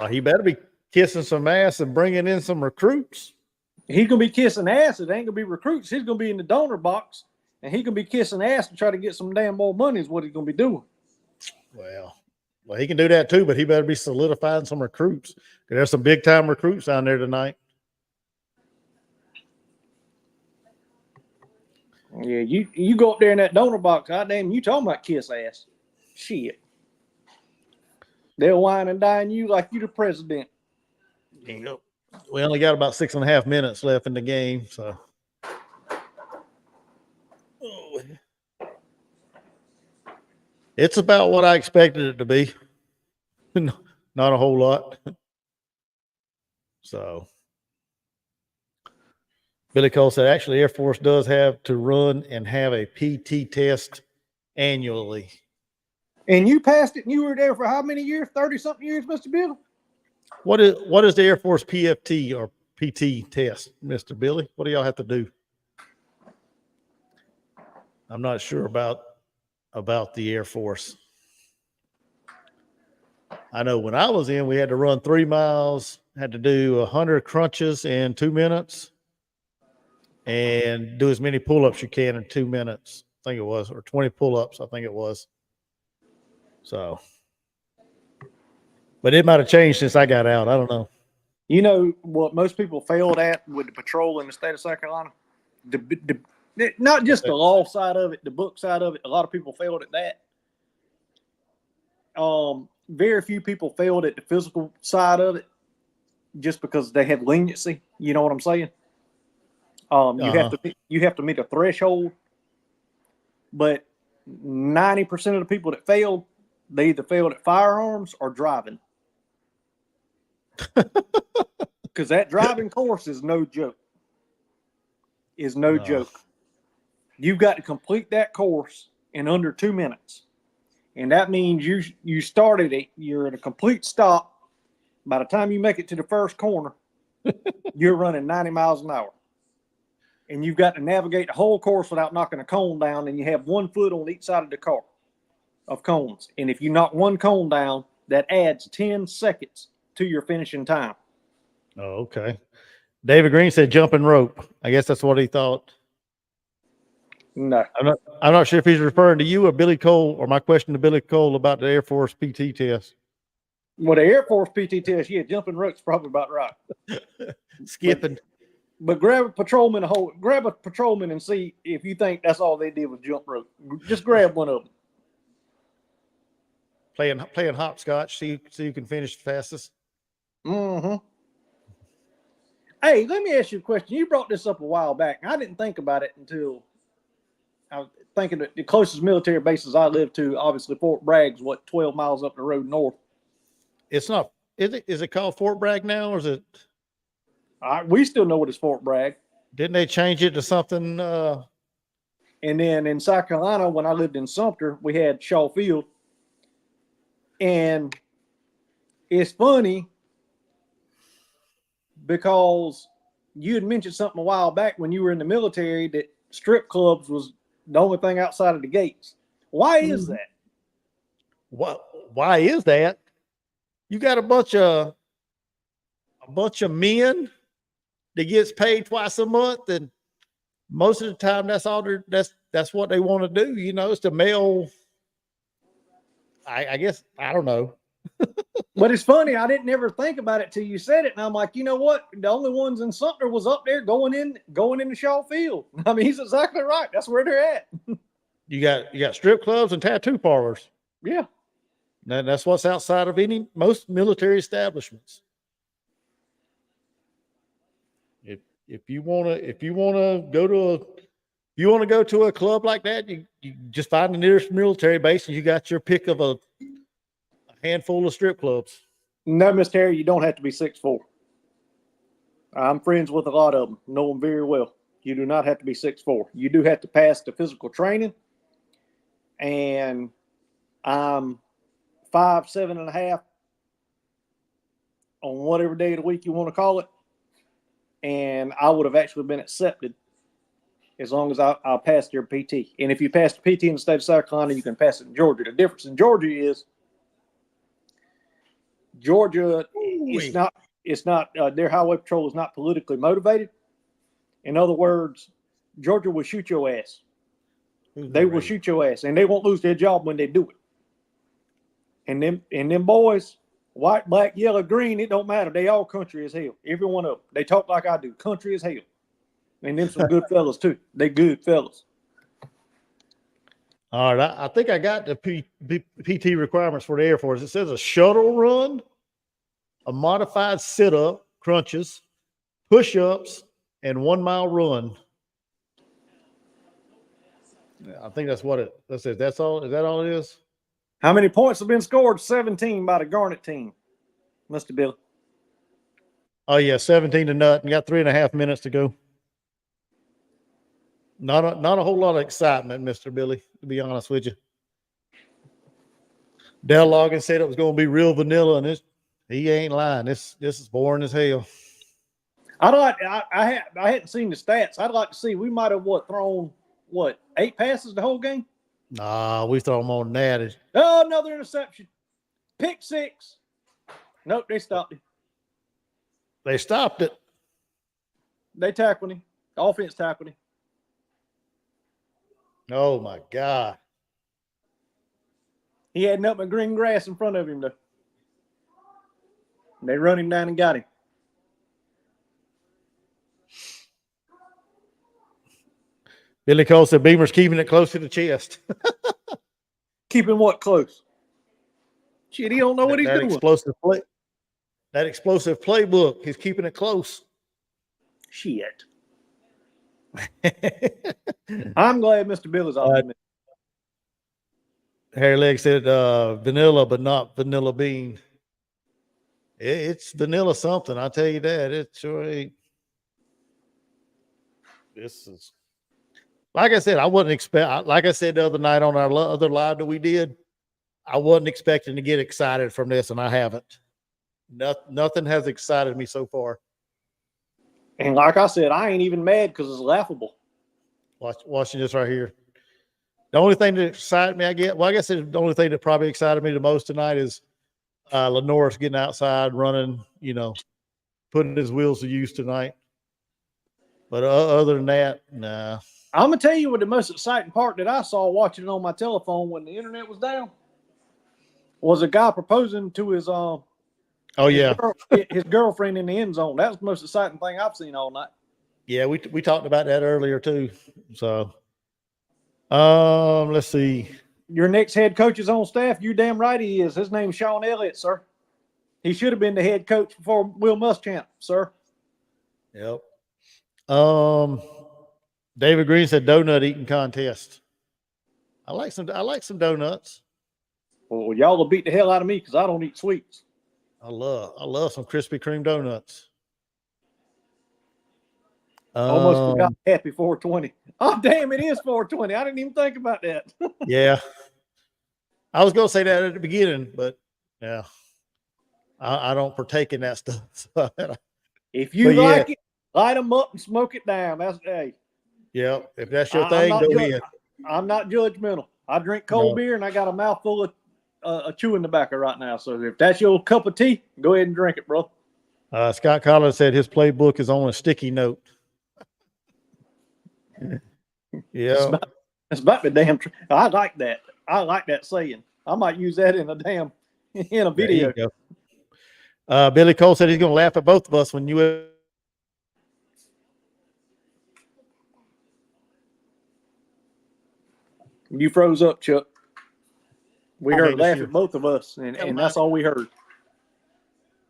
[SPEAKER 1] He better be kissing some ass and bringing in some recruits.
[SPEAKER 3] He's going to be kissing ass. It ain't going to be recruits. He's going to be in the donor box, and he's going to be kissing ass to try to get some damn more money is what he's going to be doing.
[SPEAKER 1] Well, he can do that too, but he better be solidifying some recruits. There's some big-time recruits down there tonight.
[SPEAKER 3] Yeah, you go up there in that donor box, goddamn, you talking about kiss ass. Shit. They'll wine and dine you like you the president.
[SPEAKER 1] We only got about 6.5 minutes left in the game, so. It's about what I expected it to be. Not a whole lot. So. Billy Cole said, actually, Air Force does have to run and have a PT test annually.
[SPEAKER 3] And you passed it and you were there for how many years? 30-something years, Mr. Bill?
[SPEAKER 1] What is the Air Force PFT or PT test, Mr. Billy? What do y'all have to do? I'm not sure about the Air Force. I know when I was in, we had to run 3 miles, had to do 100 crunches in 2 minutes, and do as many pull-ups you can in 2 minutes. I think it was, or 20 pull-ups. I think it was. So, but it might have changed since I got out. I don't know.
[SPEAKER 3] You know what most people failed at with the patrol in the state of South Carolina? Not just the law side of it, the book side of it. A lot of people failed at that. Very few people failed at the physical side of it, just because they have leniency. You know what I'm saying? You have to meet a threshold, but 90% of the people that failed, they either failed at firearms or driving. Because that driving course is no joke. Joke. You've got to complete that course in under 2 minutes. And that means you started it, you're at a complete stop. By the time you make it to the first corner, you're running 90 miles an hour. And you've got to navigate the whole course without knocking a cone down, and you have 1 foot on each side of the car of cones. And if you knock 1 cone down, that adds 10 seconds to your finishing time.
[SPEAKER 1] Oh, okay. David Green said jumping rope. I guess that's what he thought.
[SPEAKER 3] No.
[SPEAKER 1] I'm not sure if he's referring to you or Billy Cole, or my question to Billy Cole about the Air Force PT test.
[SPEAKER 3] Well, the Air Force PT test, yeah, jumping rope's probably about right.
[SPEAKER 1] Skipping.
[SPEAKER 3] But grab a patrolman and see if you think that's all they did was jump rope. Just grab one of them.
[SPEAKER 1] Playing hopscotch, see you can finish the fastest.
[SPEAKER 3] Mm-hmm. Hey, let me ask you a question. You brought this up a while back. I didn't think about it until I was thinking that the closest military bases I live to, obviously Fort Bragg's 12 miles up the road north.
[SPEAKER 1] It's not. Is it called Fort Bragg now, or is it?
[SPEAKER 3] We still know it as Fort Bragg.
[SPEAKER 1] Didn't they change it to something?
[SPEAKER 3] And then in South Carolina, when I lived in Sumter, we had Shaw Field. And it's funny because you had mentioned something a while back when you were in the military that strip clubs was the only thing outside of the gates. Why is that?
[SPEAKER 1] why is that? You got a bunch of men that gets paid twice a month, and most of the time that's all that's what they want to do. You know, it's the male. I guess I don't know.
[SPEAKER 3] But it's funny, I didn't ever think about it till you said it, and I'm like, you know what? The only ones in Sumter was up there going into Shaw Field. I mean, he's exactly right. That's where they're at.
[SPEAKER 1] You got strip clubs and tattoo parlors.
[SPEAKER 3] Yeah.
[SPEAKER 1] That's what's outside of most military establishments. If you wanna go to a club like that, you just find the nearest military base, and you got your pick of a handful of strip clubs.
[SPEAKER 3] No, Miss Terry, you don't have to be 6'4". I'm friends with a lot of them, know them very well. You do not have to be 6'4". You do have to pass the physical training, and I'm 5'7.5" on whatever day of the week you want to call it, and I would have actually been accepted as long as I passed your PT. And if you pass the PT in the state of South Carolina, you can pass it in Georgia. The difference in Georgia is it's not their highway patrol is not politically motivated. In other words, Georgia will shoot your ass. They will shoot your ass, and they won't lose their job when they do it. And them boys, white, black, yellow, green, it don't matter. They all country as hell. Every one of them. They talk like I do. Country as hell. And them some good fellas too. They good fellas.
[SPEAKER 1] All right, I think I got the PT requirements for the Air Force. It says a shuttle run, a modified sit-up, crunches, push-ups, and 1 mile run. I think that's what it says. That's all. Is that all it is?
[SPEAKER 3] How many points have been scored? 17 by the Garnet team. Mr. Billy.
[SPEAKER 1] Oh yeah, 17 to nothing. Got 3.5 minutes to go. Not a whole lot of excitement, Mr. Billy, to be honest with you. Dale Logan said it was going to be real vanilla, and he ain't lying. This is boring as hell.
[SPEAKER 3] I hadn't seen the stats. I'd like to see. We might have thrown 8 passes the whole game.
[SPEAKER 1] Nah, we throw more than that.
[SPEAKER 3] Oh, another interception. Pick 6. Nope, they stopped him.
[SPEAKER 1] They stopped it.
[SPEAKER 3] They tackled him. The offense tackled him.
[SPEAKER 1] Oh my God.
[SPEAKER 3] He had nothing but green grass in front of him, though. They run him down and got him.
[SPEAKER 1] Billy Cole said Beamer's keeping it close to the chest.
[SPEAKER 3] Keeping what close? Shit, he don't know what he's doing.
[SPEAKER 1] That explosive playbook. He's keeping it close.
[SPEAKER 3] Shit. I'm glad Mr. Billy's optimistic.
[SPEAKER 1] Harry Leg said vanilla, but not vanilla bean. It's vanilla something. I tell you that. It sure ain't. This is, like I said, I wouldn't expect. Like I said the other night on our other live that we did, I wasn't expecting to get excited from this, and I haven't. Nothing has excited me so far.
[SPEAKER 3] And like I said, I ain't even mad because it's laughable.
[SPEAKER 1] Watching this right here. The only thing that excited me, I guess the only thing that probably excited me the most tonight is Lenore's getting outside, running, putting his wheels to use tonight. But other than that, nah.
[SPEAKER 3] I'm going to tell you what the most exciting part that I saw watching it on my telephone when the internet was down was a guy proposing to his his girlfriend in the end zone. That was the most exciting thing I've seen all night.
[SPEAKER 1] Yeah, we talked about that earlier too. So, let's see.
[SPEAKER 3] Your next head coach is on staff. You damn right he is. His name's Sean Elliott, sir. He should have been the head coach before Will Muschamp, sir.
[SPEAKER 1] Yep. David Green said donut eating contest. I like some donuts.
[SPEAKER 3] Well, y'all will beat the hell out of me because I don't eat sweets.
[SPEAKER 1] I love some Krispy Kreme donuts.
[SPEAKER 3] Almost forgot happy 420. Oh, damn, it is 420. I didn't even think about that.
[SPEAKER 1] Yeah. I was going to say that at the beginning, but yeah, I don't partake in that stuff. So,
[SPEAKER 3] if you like it, light them up and smoke it down. That's, hey.
[SPEAKER 1] Yeah, if that's your thing, go ahead.
[SPEAKER 3] I'm not judgmental. I drink cold beer and I got a mouthful of chewing tobacco right now. So if that's your cup of tea, go ahead and drink it, bro.
[SPEAKER 1] Scott Collins said his playbook is on a sticky note. Yeah.
[SPEAKER 3] It's about the damn. I like that. I like that saying. I might use that in a video.
[SPEAKER 1] There you go. Billy Cole said he's going to laugh at both of us when you.
[SPEAKER 3] You froze up, Chuck. We
[SPEAKER 1] Okay,
[SPEAKER 3] heard laugh
[SPEAKER 1] sure.
[SPEAKER 3] at both of us, and that's all we heard.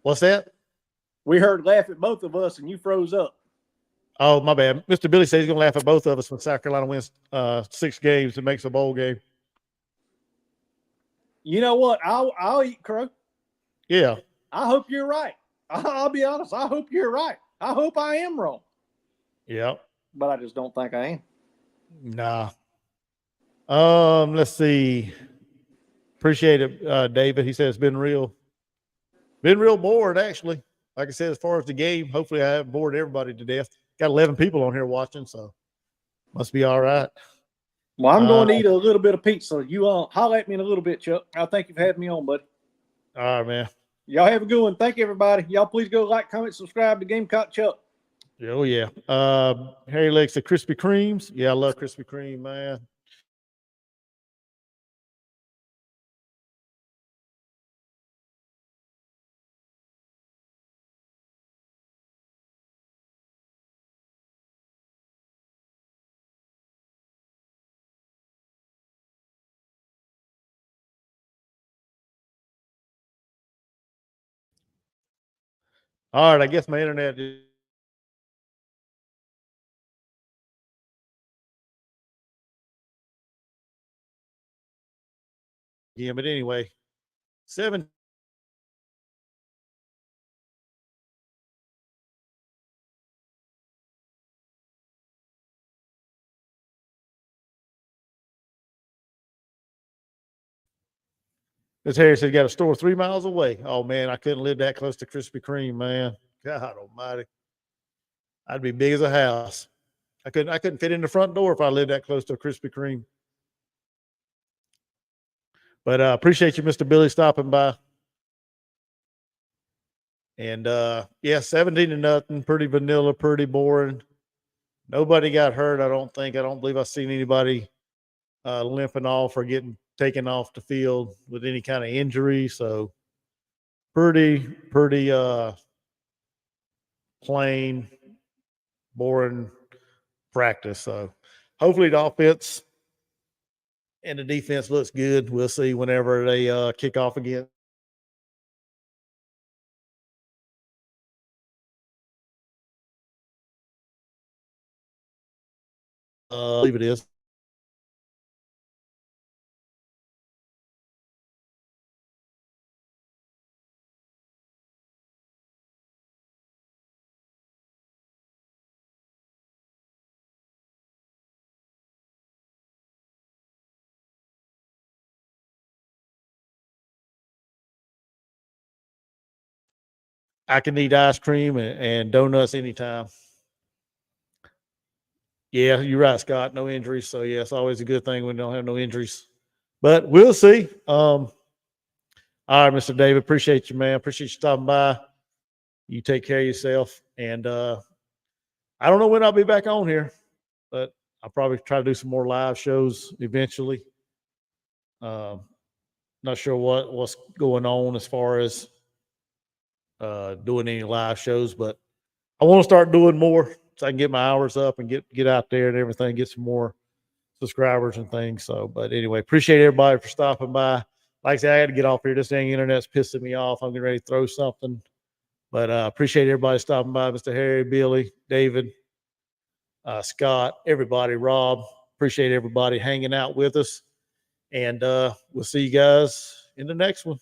[SPEAKER 1] What's that?
[SPEAKER 3] We heard laugh at both of us, and you froze up.
[SPEAKER 1] Oh, my bad. Mr. Billy says he's going to laugh at both of us when South Carolina wins 6 games and makes a bowl game.
[SPEAKER 3] You know what? I'll eat crow.
[SPEAKER 1] Yeah.
[SPEAKER 3] I hope you're right. I'll be honest. I hope you're right. I hope I am wrong.
[SPEAKER 1] Yeah.
[SPEAKER 3] But I just don't think I am.
[SPEAKER 1] Nah. Let's see. Appreciate it, David. He says it's been real bored, actually. Like I said, as far as the game, hopefully I haven't bored everybody to death. Got 11 people on here watching, so must be all right.
[SPEAKER 3] Well, I'm going to eat a little bit of pizza. You holler at me in a little bit, Chuck. I think you've had me on, buddy.
[SPEAKER 1] All right, man.
[SPEAKER 3] Y'all have a good one. Thank you, everybody. Y'all please go like, comment, subscribe to Gamecock Chuck.
[SPEAKER 1] Oh, yeah. Harry Legs said Krispy Kremes. Yeah, I love Krispy Kreme, man. All right, I guess my internet is. Yeah, but anyway, 7. This Harry said he got a store 3 miles away. Oh man, I couldn't live that close to Krispy Kreme, man. God almighty. I'd be big as a house. I couldn't fit in the front door if I lived that close to a Krispy Kreme. But appreciate you, Mr. Billy, stopping by. And yeah, 17-0, pretty vanilla, pretty boring. Nobody got hurt, I don't think. I don't believe I've seen anybody limping off or getting taken off the field with any kind of injury. So pretty plain, boring practice. So hopefully the offense and the defense looks good. We'll see whenever they kick off again. I believe it is. I can eat ice cream and donuts anytime. Yeah, you're right, Scott. No injuries. So, yeah, it's always a good thing when we don't have no injuries. But we'll see. All right, Mr. David. Appreciate you, man. Appreciate you stopping by. You take care of yourself. And I don't know when I'll be back on here, but I'll probably try to do some more live shows eventually. Not sure what's going on as far as doing any live shows, but I want to start doing more so I can get my hours up and get out there and everything, get some more subscribers and things. So, but anyway, appreciate everybody for stopping by. Like I said, I had to get off here. This dang internet's pissing me off. I'm getting ready to throw something. But appreciate everybody stopping by. Mr. Harry, Billy, David, Scott, everybody, Rob. Appreciate everybody hanging out with us. And we'll see you guys in the next one.